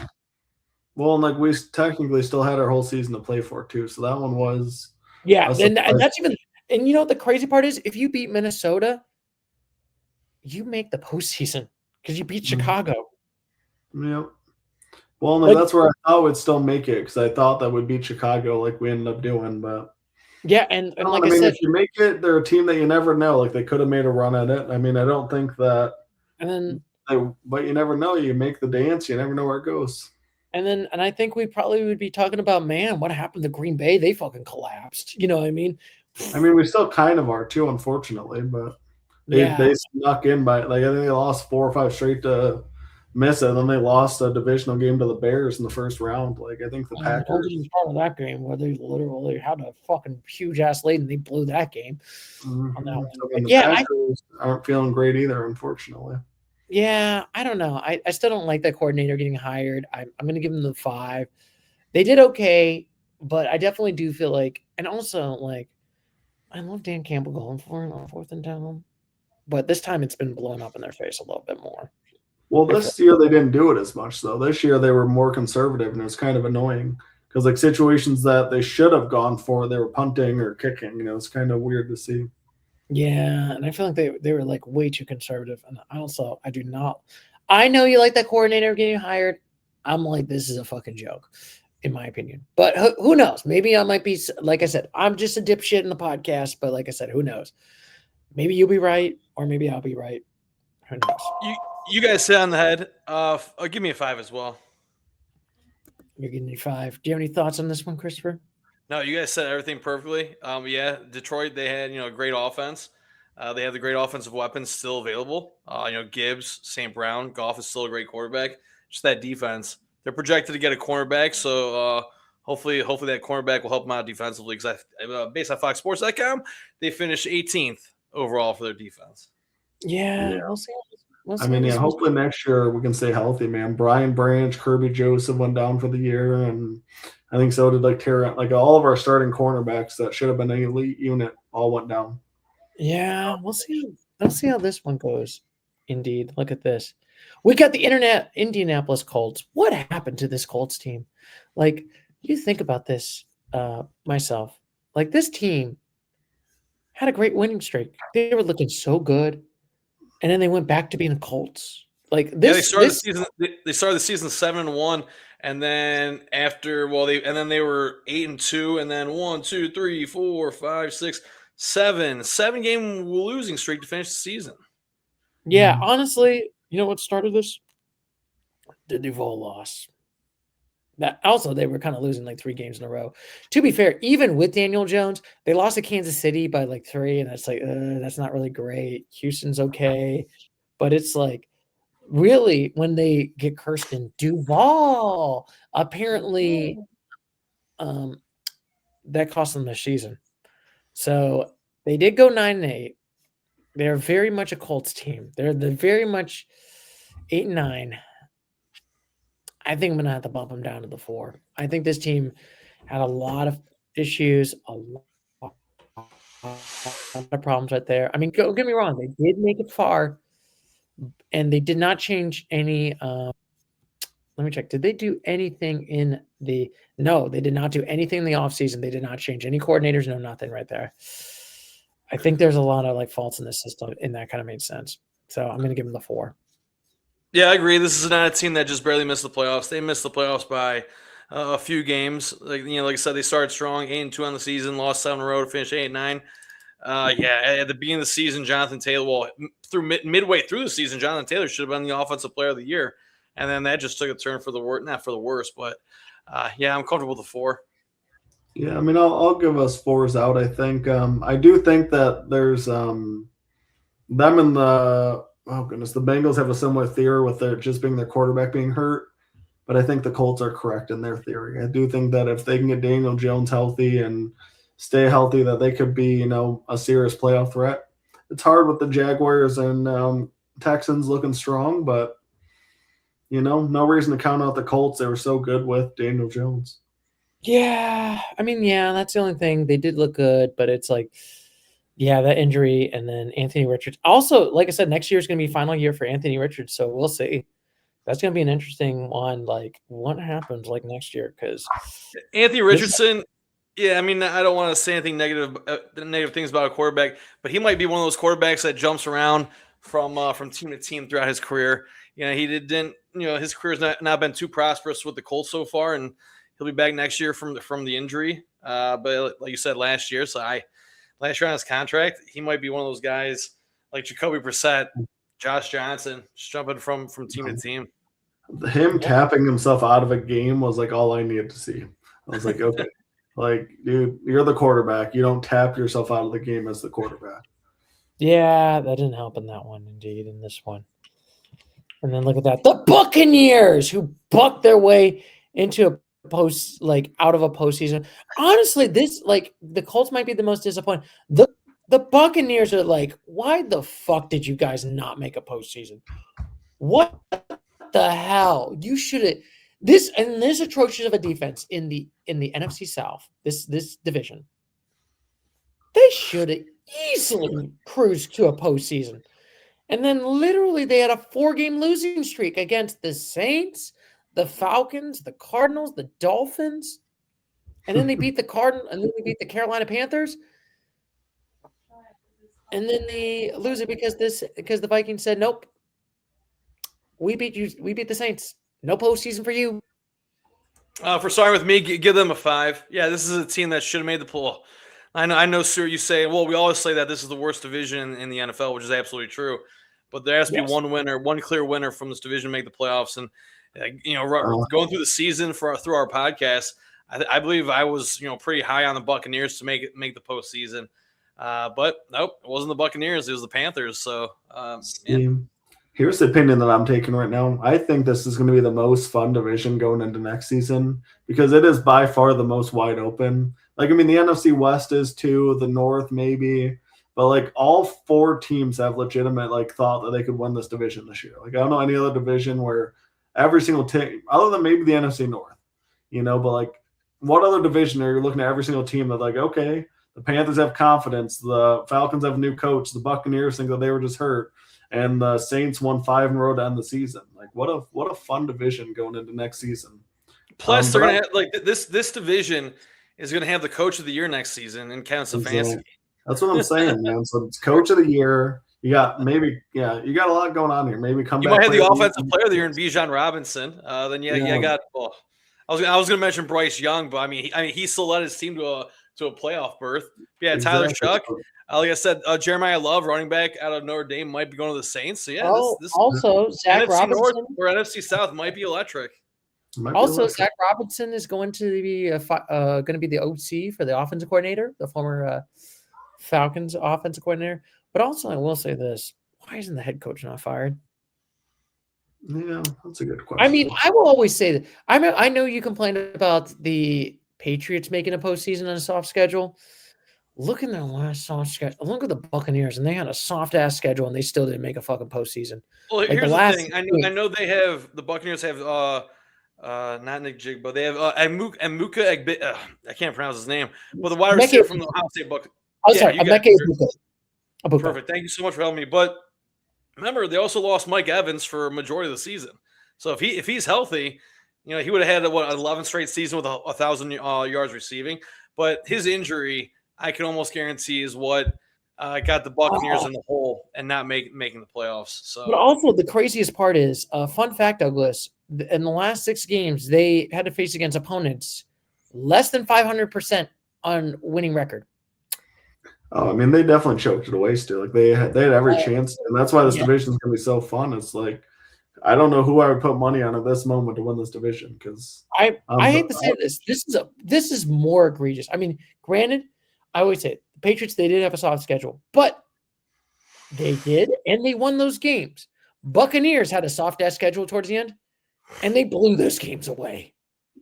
[SPEAKER 3] Well, and like we technically still had our whole season to play for too, so that one was
[SPEAKER 1] and that's even, and you know what the crazy part is? If you beat Minnesota, you make the postseason because you beat Chicago.
[SPEAKER 3] Yep. Well, and like, that's where I thought we'd still make it because I thought that would beat Chicago like we ended up doing, but
[SPEAKER 1] yeah, and like I
[SPEAKER 3] mean,
[SPEAKER 1] said,
[SPEAKER 3] if you make it, they're a team that you never know. Like they could have made a run at it. I mean, I don't think that.
[SPEAKER 1] And then,
[SPEAKER 3] but you never know. You make the dance. You never know where it goes.
[SPEAKER 1] And I think we probably would be talking about, man, what happened to Green Bay? They fucking collapsed. You know what I mean?
[SPEAKER 3] I mean, we still kind of are too, unfortunately, but they snuck in by like I think they lost 4 or 5 straight to miss it. And then they lost a divisional game to the Bears in the first round. Like I think the Packers.
[SPEAKER 1] I was part of that game where they literally had a fucking huge ass lead and they blew that game. On that one.
[SPEAKER 3] So the Packers aren't feeling great either, unfortunately.
[SPEAKER 1] Yeah, I don't know. I still don't like that coordinator getting hired. I'm going to give them the 5. They did okay, but I definitely do feel like, and also like, I love Dan Campbell going for it on 4th and 10, but this time it's been blown up in their face a little bit more.
[SPEAKER 3] Well, this year they didn't do it as much though. This year they were more conservative, and it was kind of annoying because like situations that they should have gone for, they were punting or kicking. It's kind of weird to see.
[SPEAKER 1] Yeah, and I feel like they were like way too conservative. And I do not. I know you like that coordinator getting hired. I'm like, this is a fucking joke, in my opinion. But who knows? Maybe I might be, like I said, I'm just a dipshit in the podcast. But like I said, who knows? Maybe you'll be right, or maybe I'll be right. Who knows?
[SPEAKER 2] You guys sit on the head. Give me a 5 as well.
[SPEAKER 1] You're giving me 5. Do you have any thoughts on this one, Christopher?
[SPEAKER 2] No, you guys said everything perfectly. Yeah, Detroit, they had a great offense. They have the great offensive weapons still available. Gibbs, St. Brown, Goff is still a great quarterback. Just that defense. They're projected to get a cornerback, so hopefully that cornerback will help them out defensively. Because based on FoxSports.com, they finished 18th overall for their defense.
[SPEAKER 1] Yeah. We'll see.
[SPEAKER 3] I mean, hopefully next year we can stay healthy, man. Brian Branch, Kirby Joseph went down for the year, and I think so did like all of our starting cornerbacks that should have been an elite unit all went down.
[SPEAKER 1] Yeah, we'll see. Let's see how this one goes. Indeed, look at this. We got the Indianapolis Colts. What happened to this Colts team? Like, you think about this myself. Like, this team had a great winning streak. They were looking so good, and then they went back to being the Colts. Like this,
[SPEAKER 2] yeah, they started the season 7-1, and then they were 8-2, and then 1, 2, 3, 4, 5, 6, 7 game losing streak to finish the season.
[SPEAKER 1] Yeah, honestly, you know what started this? The Duval loss. That also they were kind of losing like 3 games in a row. To be fair, even with Daniel Jones, they lost to Kansas City by like 3, and that's like that's not really great. Houston's okay, but it's like really when they get Kirsten Duval, apparently that cost them the season. So they did go 9-8. They're very much a Colts team. They're very much 8-9. I think I'm going to have to bump them down to the 4. I think this team had a lot of issues, a lot of problems right there. I mean, don't get me wrong, they did make it far, and they did not change any. Let me check. Did they do anything in the? No, they did not do anything in the offseason. They did not change any coordinators. No, nothing right there. I think there's a lot of like faults in the system, and that kind of made sense. So I'm going to give them the 4.
[SPEAKER 2] Yeah, I agree. This is not a team that just barely missed the playoffs. They missed the playoffs by a few games. Like I said, they started strong, 8-2 on the season, lost 7 in a row to finish 8-9. At the beginning of the season, Jonathan Taylor, midway through the season, Jonathan Taylor should have been the offensive player of the year, and then that just took a turn for the worse. Not for the worse, but I'm comfortable with the 4.
[SPEAKER 3] Yeah, I mean, I'll give us 4s out. I think I do think that there's them and the Bengals have a similar theory with their just being their quarterback being hurt, but I think the Colts are correct in their theory. I do think that if they can get Daniel Jones healthy and stay healthy, that they could be a serious playoff threat. It's hard with the Jaguars and Texans looking strong, but no reason to count out the Colts. They were so good with Daniel Jones.
[SPEAKER 1] Yeah, I mean, that's the only thing. They did look good, but it's like, that injury, and then Anthony Richards. Also, like I said, next year is going to be final year for Anthony Richards, so we'll see. That's going to be an interesting one. Like, what happens like next year? Because
[SPEAKER 2] Anthony Richardson. Yeah, I mean, I don't want to say anything negative things about a quarterback, but he might be one of those quarterbacks that jumps around from team to team throughout his career. He didn't. His career's not been too prosperous with the Colts so far, and he'll be back next year from the injury. But like you said, last year on his contract, he might be one of those guys like Jacoby Brissett, Josh Johnson, just jumping from team to team.
[SPEAKER 3] Him tapping himself out of a game was like all I needed to see. I was like, okay. Like, dude, you're the quarterback. You don't tap yourself out of the game as the quarterback.
[SPEAKER 1] Yeah, that didn't help in that one, indeed, in this one. And then look at that. The Buccaneers, who bucked their way into a out of a postseason. Honestly, the Colts might be the most disappointing. The Buccaneers are like, why the fuck did you guys not make a postseason? What the hell? You should have this atrocious of a defense in the NFC South, this division. They should have easily cruised to a postseason. And then literally they had a 4-game losing streak against the Saints, the Falcons, the Cardinals, the Dolphins, and then they beat the Carolina Panthers, and then they lose it because the Vikings said, nope, we beat the Saints, no postseason for you.
[SPEAKER 2] For starting with me, give them a 5. Yeah, this is a team that should have made the pool. I know, sir. You say, well, we always say that this is the worst division in the NFL, which is absolutely true. But there has to be one clear winner from this division to make the playoffs, and going through the season through our podcast, I believe I was pretty high on the Buccaneers to make the postseason, but nope, it wasn't the Buccaneers, it was the Panthers. So
[SPEAKER 3] here's the opinion that I'm taking right now. I think this is going to be the most fun division going into next season because it is by far the most wide open. Like, I mean, the NFC West is too, the North maybe, but like all 4 teams have legitimate thought that they could win this division this year. Like, I don't know any other division where every single team, other than maybe the NFC North, but what other division are you looking at every single team that okay, the Panthers have confidence, the Falcons have a new coach, the Buccaneers think that they were just hurt, and the Saints won 5 in a row to end the season. Like, what a fun division going into next season.
[SPEAKER 2] Plus, they're gonna have, this division is gonna have the coach of the year next season and Kevin Stefanski.
[SPEAKER 3] That's what I'm saying, man. So it's coach of the year. You got a lot going on here. Maybe
[SPEAKER 2] you might have the offensive player of the year in Bijan Robinson. Then you got. Well, I was going to mention Bryce Young, but I mean he still led his team to a playoff berth. Yeah, Tyler Shuck. Like I said, Jeremiah Love, running back out of Notre Dame, might be going to the Saints. So yeah, this
[SPEAKER 1] Zach
[SPEAKER 2] NFC
[SPEAKER 1] Robinson
[SPEAKER 2] North or NFC South might be electric.
[SPEAKER 1] Zach Robinson is going to be the OC for the offensive coordinator, the former Falcons offensive coordinator. But also, I will say this: why isn't the head coach not fired?
[SPEAKER 3] Yeah, that's a good question.
[SPEAKER 1] I mean, I will always say that. I know you complained about the Patriots making a postseason on a soft schedule. Look in their last soft schedule. Look at the Buccaneers, and they had a soft-ass schedule, and they still didn't make a fucking postseason.
[SPEAKER 2] Well, here's the thing. I know they have – the Buccaneers have Not Nick Jigba. They have Emuka. I can't pronounce his name, but the wide receiver from the Ohio State Buccaneers.
[SPEAKER 1] Oh, sorry, Emeka.
[SPEAKER 2] Perfect. Thank you so much for helping me. But remember, they also lost Mike Evans for a majority of the season. So if he's healthy, he would have had 11 straight season with 1,000 yards receiving. But his injury, I can almost guarantee, is what got the Buccaneers in the hole and not making the playoffs. So,
[SPEAKER 1] but also the craziest part is, fun fact, Douglas, in the last 6 games, they had to face against opponents less than 500% on winning record.
[SPEAKER 3] Oh, I mean, they definitely choked it away still. Like they had every chance, and that's why this division is going to be so fun. It's like I don't know who I would put money on at this moment to win this division because
[SPEAKER 1] I hate to say this. This is more egregious. I mean, granted, I always say it, the Patriots, they did have a soft schedule, but they did, and they won those games. Buccaneers had a soft-ass schedule towards the end, and they blew those games away.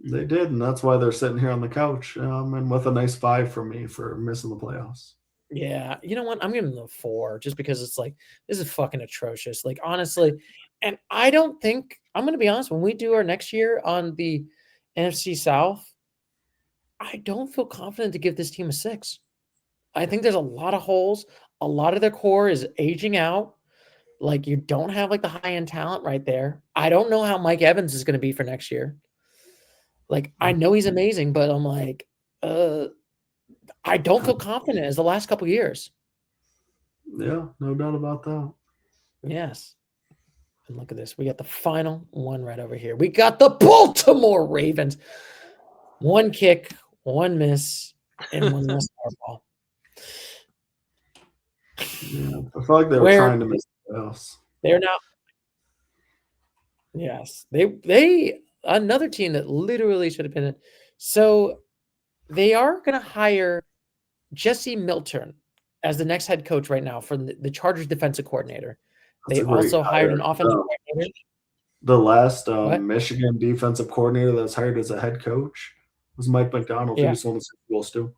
[SPEAKER 3] They did, and that's why they're sitting here on the couch and with a nice 5 from me for missing the playoffs.
[SPEAKER 1] Yeah, you know what? I'm giving them a 4 just because it's like this is fucking atrocious. Like honestly, and I don't think I'm going to be honest. When we do our next year on the NFC South, I don't feel confident to give this team a 6. I think there's a lot of holes. A lot of their core is aging out. Like you don't have like the high end talent right there. I don't know how Mike Evans is going to be for next year. Like I know he's amazing, but I'm like, I don't feel confident as the last couple of years.
[SPEAKER 3] Yeah, no doubt about that.
[SPEAKER 1] Yes. And look at this. We got the final one right over here. We got the Baltimore Ravens. 1 kick, 1 miss, and 1 missed ball.
[SPEAKER 3] Yeah, I feel like they were trying to miss the playoffs.
[SPEAKER 1] They're not. Yes. They another team that literally should have been it. So they are going to hire Jesse Milton as the next head coach right now for the Chargers defensive coordinator. They also hired an offensive coordinator.
[SPEAKER 3] The last Michigan defensive coordinator that was hired as a head coach was Mike McDonald. He just won the Super Bowls too.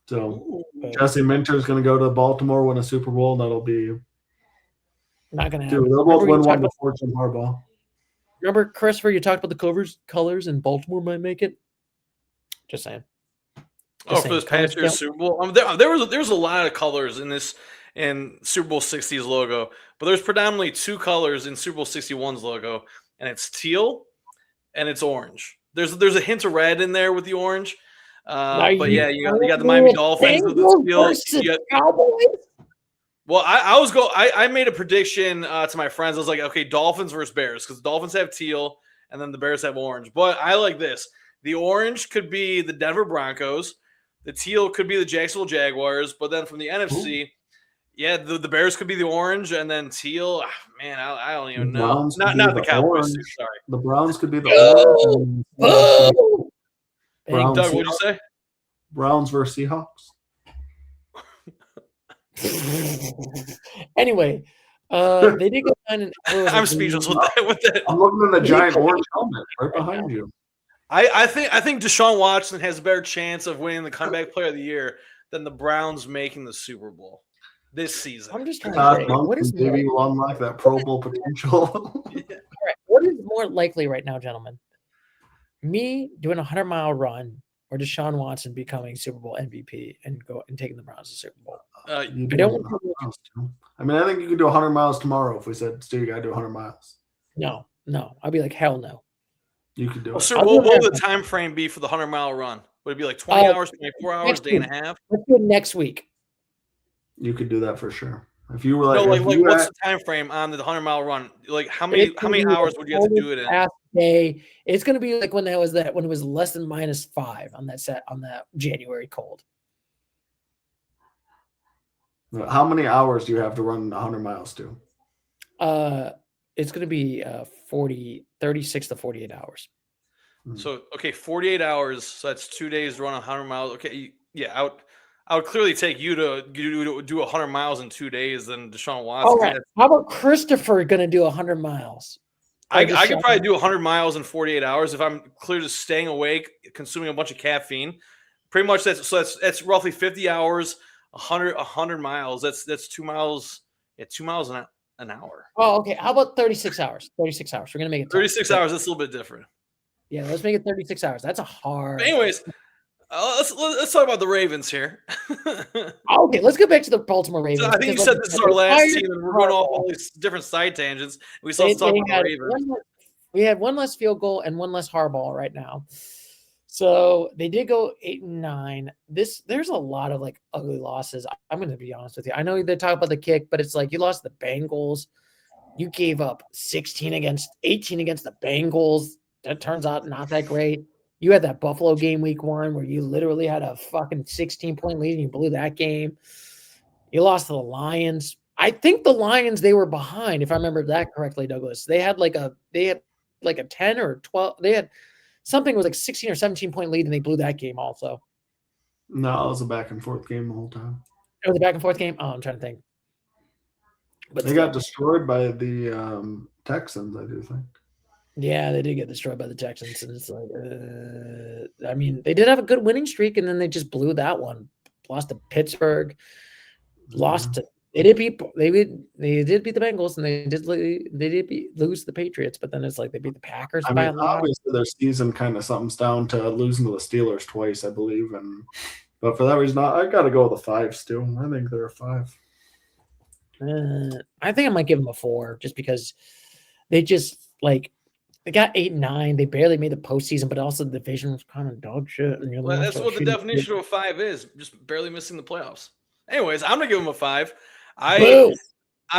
[SPEAKER 3] So Jesse Minter is going to go to Baltimore, win a Super Bowl, and that'll be
[SPEAKER 1] not going to happen.
[SPEAKER 3] They'll both win one before Jim Harbaugh.
[SPEAKER 1] Remember, Christopher, you talked about the colors and Baltimore might make it? Just saying.
[SPEAKER 2] For this past year's Super Bowl, there was a lot of colors in Super Bowl 60's logo, but there's predominantly 2 colors in Super Bowl 61's logo, and it's teal and it's orange. There's a hint of red in there with the orange, but yeah, you got the Miami Dolphins with the teal.
[SPEAKER 1] Cowboys.
[SPEAKER 2] Well, I made a prediction to my friends. I was like, okay, Dolphins versus Bears because the Dolphins have teal and then the Bears have orange. But I like this: the orange could be the Denver Broncos. The teal could be the Jacksonville Jaguars, but then from the NFC, the Bears could be the orange, and then teal. Man, I don't even know. Not the Cowboys. Sorry,
[SPEAKER 3] the Browns could be the orange.
[SPEAKER 2] Browns, Doug, what'd you say?
[SPEAKER 3] Browns versus Seahawks.
[SPEAKER 1] Anyway, they did go down.
[SPEAKER 2] I'm speechless with that.
[SPEAKER 3] I'm looking at the giant orange helmet right behind you.
[SPEAKER 2] I think Deshaun Watson has a better chance of winning the comeback player of the year than the Browns making the Super Bowl this season.
[SPEAKER 1] I'm just trying to say, what is
[SPEAKER 3] maybe will unlock that Pro Bowl potential.
[SPEAKER 1] All right, what is more likely right now, gentlemen? Me doing a 100-mile run or Deshaun Watson becoming Super Bowl MVP and taking the Browns to Super Bowl?
[SPEAKER 3] I mean, I think you could do 100 miles tomorrow if we said, Stu, you got to do 100 miles.
[SPEAKER 1] No. I'd be like, hell no.
[SPEAKER 3] You could do it.
[SPEAKER 2] Sir, what would the time frame be for the 100-mile run? Would it be like 20 hours, 24 hours, day and a half?
[SPEAKER 1] Let's do it next week.
[SPEAKER 3] You could do that for sure. If you were like,
[SPEAKER 2] what's the time frame on the 100-mile run? Like how many hours would you have to do it in?
[SPEAKER 1] Day. It's going to be like when it was less than -5 on that January cold.
[SPEAKER 3] How many hours do you have to run 100 miles to?
[SPEAKER 1] It's going to be 36 to 48 hours.
[SPEAKER 2] So, 48 hours. So that's 2 days to run 100 miles. Okay, yeah, I would clearly take you to do 100 miles in 2 days than Deshaun Watson.
[SPEAKER 1] All right. How about Christopher going to do 100 miles?
[SPEAKER 2] I could probably do 100 miles in 48 hours if I'm clear to staying awake, consuming a bunch of caffeine. Pretty much that's roughly 50 hours, 100 miles. That's 2 miles. Yeah, 2 miles an hour.
[SPEAKER 1] Oh, okay. How about 36 hours? 36 hours. We're going to make it
[SPEAKER 2] 36 hours. That's a little bit different.
[SPEAKER 1] Yeah, let's make it 36 hours. That's a hard.
[SPEAKER 2] But anyways, let's talk about the Ravens here.
[SPEAKER 1] Okay, let's get back to the Baltimore Ravens.
[SPEAKER 2] So I think you said this is our last team, and we're going off all these different side tangents. We still have to talk about the Ravens.
[SPEAKER 1] We had one less field goal and one less Harbaugh right now. So they did go 8-9. There's a lot of like ugly losses. I'm going to be honest with you. I know they talk about the kick, but it's like you lost the Bengals. You gave up 18 against the Bengals. That turns out not that great. You had that Buffalo game week 1 where you literally had a fucking 16-point lead and you blew that game. You lost to the Lions. I think the Lions, they were behind, if I remember that correctly, Douglas. They had like a 10 or 12. They had something was like 16 or 17-point lead and they blew that game also.
[SPEAKER 3] No, it was a back and forth game the whole time.
[SPEAKER 1] It was a back and forth game? Oh, I'm trying to think.
[SPEAKER 3] But they got destroyed by the Texans, I do think.
[SPEAKER 1] Yeah, they did get destroyed by the Texans. And it's like, I mean, they did have a good winning streak, and then they just blew that one. Lost to Pittsburgh. Lost to they did beat the Bengals, and they did lose the Patriots, but then it's like they beat the Packers.
[SPEAKER 3] I mean, obviously their season kind of something's down to losing to the Steelers twice, I believe, but for that reason, I got to go with a 5 still. I think they're a 5.
[SPEAKER 1] I think I might give them a 4, just because they just like. They got 8-9. They barely made the postseason, but also the division was kind of dog shit. And
[SPEAKER 2] well, that's what the definition of a 5 is, just barely missing the playoffs. Anyways, I'm going to give them a 5. I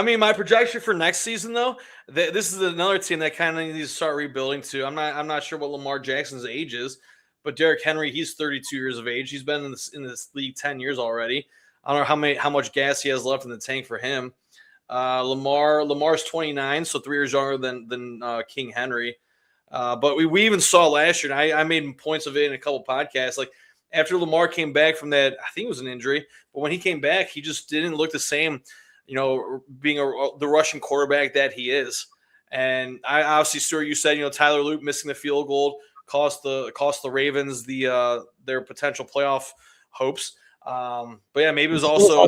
[SPEAKER 2] mean, my projection for next season, though, this is another team that kind of needs to start rebuilding too. I'm not sure what Lamar Jackson's age is, but Derrick Henry, he's 32 years of age. He's been in this league 10 years already. I don't know how much gas he has left in the tank for him. Lamar's 29, so 3 years younger than King Henry. But we even saw last year, and I made points of it in a couple podcasts. Like after Lamar came back from that, I think it was an injury, but when he came back, he just didn't look the same. Being the rushing quarterback that he is. And I obviously, Stuart, you said Tyler Loop missing the field goal cost the Ravens their potential playoff hopes. But yeah, maybe it was also.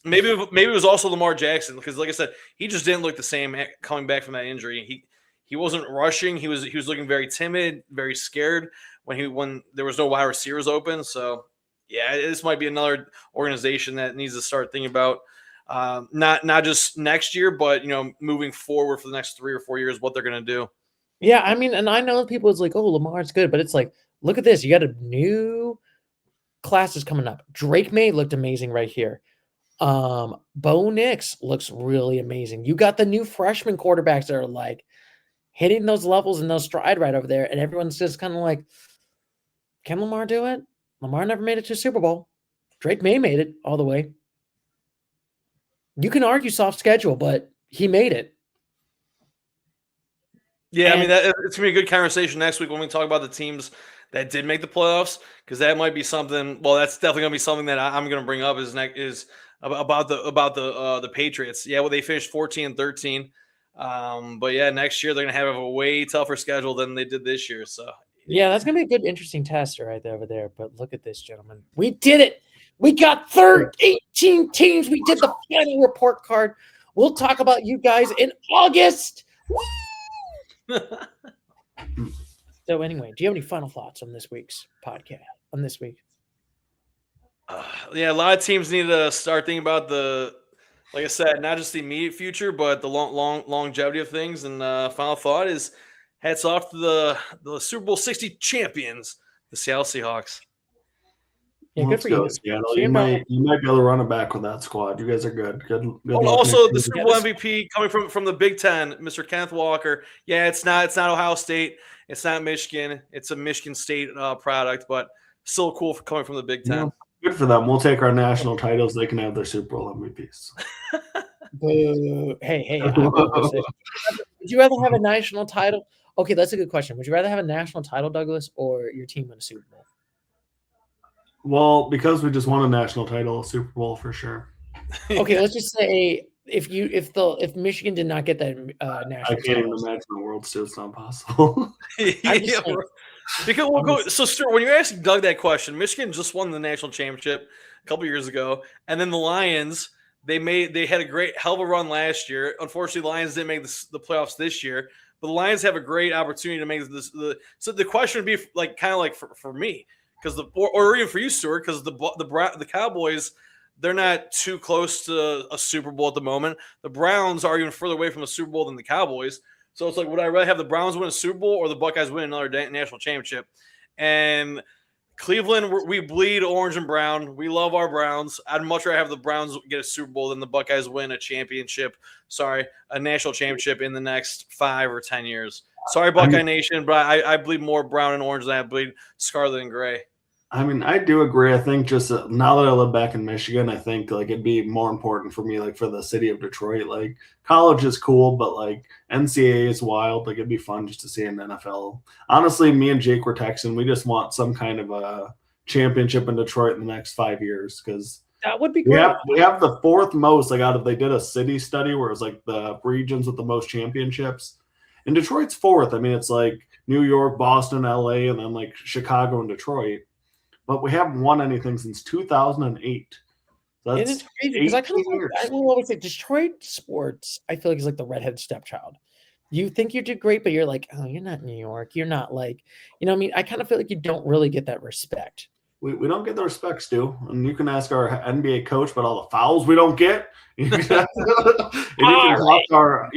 [SPEAKER 2] Maybe it was also Lamar Jackson, because like I said, he just didn't look the same coming back from that injury. He wasn't rushing. He was looking very timid, very scared when there was no wide receivers open. So yeah, this might be another organization that needs to start thinking about not just next year, but moving forward for the next 3 or 4 years, what they're going to do.
[SPEAKER 1] Yeah, I mean, and I know people is like, oh, Lamar's good, but it's like, look at this. You got a new classes coming up. Drake May looked amazing right here. Bo Nix looks really amazing. You got the new freshman quarterbacks that are like hitting those levels and those stride right over there, and everyone's just kind of like, can Lamar do it? Lamar never made it to a Super Bowl. Drake May made it all the way. You can argue soft schedule, but he made it.
[SPEAKER 2] Yeah, I mean, it's going to be a good conversation next week when we talk about the teams that did make the playoffs, because that might be something. Well, that's definitely going to be something that I'm going to bring up is about the Patriots. Yeah, well, they finished 14-13, but yeah, next year they're going to have a way tougher schedule than they did this year. So
[SPEAKER 1] yeah, that's going to be a good, interesting test right there over there. But look at this, gentlemen. We did it. We got 18 teams. We did the final report card. We'll talk about you guys in August. So anyway, do you have any final thoughts on this week's podcast? On this week?
[SPEAKER 2] Yeah, a lot of teams need to start thinking about like I said, not just the immediate future, but the longevity of things. And final thought is, hats off to the Super Bowl 60 champions, the Seattle Seahawks.
[SPEAKER 1] Yeah, good for you.
[SPEAKER 3] Seattle. You might be able to run it back with that squad. You guys are good. Good.
[SPEAKER 2] Also, the Super Bowl MVP coming from the Big Ten, Mr. Kenneth Walker. Yeah, it's not Ohio State. It's not Michigan. It's a Michigan State product, but still cool coming from the Big Ten.
[SPEAKER 3] Yeah, good for them. We'll take our national titles. They can have their Super Bowl MVPs.
[SPEAKER 1] Hey. Would you rather have a national title? Okay, that's a good question. Would you rather have a national title, Douglas, or your team win a Super Bowl?
[SPEAKER 3] Well, because we just won a national title, a Super Bowl for sure.
[SPEAKER 1] Okay, let's just say if Michigan did not get that national,
[SPEAKER 3] I can't even imagine the World Series. It's not possible.
[SPEAKER 2] Because so Stuart, when you're asking Doug that question, Michigan just won the national championship a couple years ago, and then the Lions they had a great hell of a run last year. Unfortunately, the Lions didn't make the playoffs this year, but the Lions have a great opportunity to make this. So the question would be like kind of like for me, because or even for you, Stuart, because the Cowboys, they're not too close to a Super Bowl at the moment. The Browns are even further away from a Super Bowl than the Cowboys. So it's like, would I rather have the Browns win a Super Bowl or the Buckeyes win another national championship? And Cleveland, we bleed orange and brown. We love our Browns. I'd much rather have the Browns get a Super Bowl than the Buckeyes win a national championship in the next 5 or 10 years. Sorry, Buckeye Nation, but I bleed more brown and orange than I bleed scarlet and gray.
[SPEAKER 3] I mean, I do agree. I think just now that I live back in Michigan, I think like it'd be more important for me, like for the city of Detroit. Like college is cool, but like NCAA is wild. Like it'd be fun just to see an NFL. Honestly, me and Jake were texting. We just want some kind of a championship in Detroit in the next 5 years because
[SPEAKER 1] that would be great.
[SPEAKER 3] We have the 4th most. Like they did a city study where it was like the regions with the most championships, and Detroit's 4th. I mean, it's like New York, Boston, LA, and then like Chicago and Detroit. But we haven't won anything since 2008.
[SPEAKER 1] That's and it's crazy because I will always say Detroit sports, I feel like is like the redheaded stepchild. You think you did great, but you're like, oh, you're not New York. You're not like, you know what I mean? I kind of feel like you don't really get that respect.
[SPEAKER 3] We don't get the respect, Stu. And you can ask our NBA coach about all the fouls we don't get. You can talk to our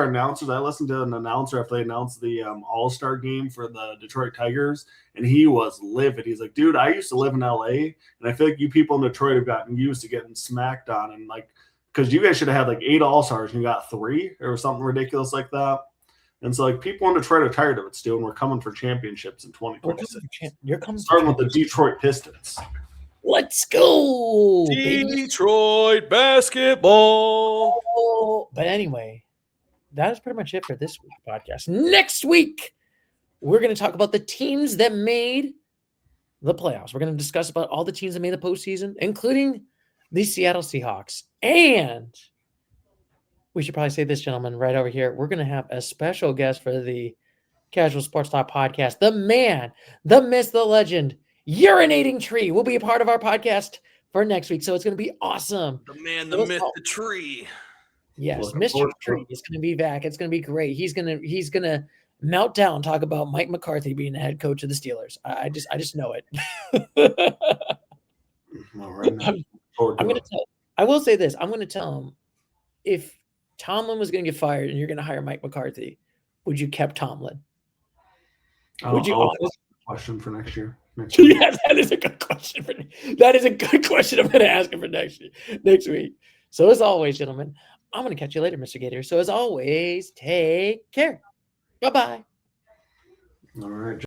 [SPEAKER 3] announcers. I listened to an announcer after they announced the All-Star game for the Detroit Tigers, and he was livid. He's like, dude, I used to live in LA, and I feel like you people in Detroit have gotten used to getting smacked on. And like, because you guys should have had like 8 All-Stars and you got 3 or something ridiculous like that. And so, like, people in Detroit are tired of it, Stu, and we're coming for championships in 2026.
[SPEAKER 1] You're coming
[SPEAKER 3] starting with the Detroit Pistons.
[SPEAKER 1] Let's go,
[SPEAKER 2] Detroit basketball.
[SPEAKER 1] But anyway, that is pretty much it for this week's podcast. Next week, we're going to talk about the teams that made the playoffs. We're going to discuss about all the teams that made the postseason, including the Seattle Seahawks. And we should probably say this, gentleman, right over here. We're going to have a special guest for the Casual Sports Talk podcast. The man, the myth, the legend, Urinating Tree will be a part of our podcast for next week. So it's going to be awesome.
[SPEAKER 2] The man, the myth, the tree.
[SPEAKER 1] Yes, Mr. Tree is going to be back. It's going to be great. He's going to melt down, talk about Mike McCarthy being the head coach of the Steelers. I just know it. I will say this. I'm going to tell him, if Tomlin was going to get fired and you're going to hire Mike McCarthy, would you kept Tomlin? Would you?
[SPEAKER 3] Question for next year.
[SPEAKER 1] Yeah, that is a good question. That is a good question. I'm going to ask him for next week. So as always, gentlemen, I'm going to catch you later, Mr. Gator. So as always, take care. Bye-bye.
[SPEAKER 3] All right.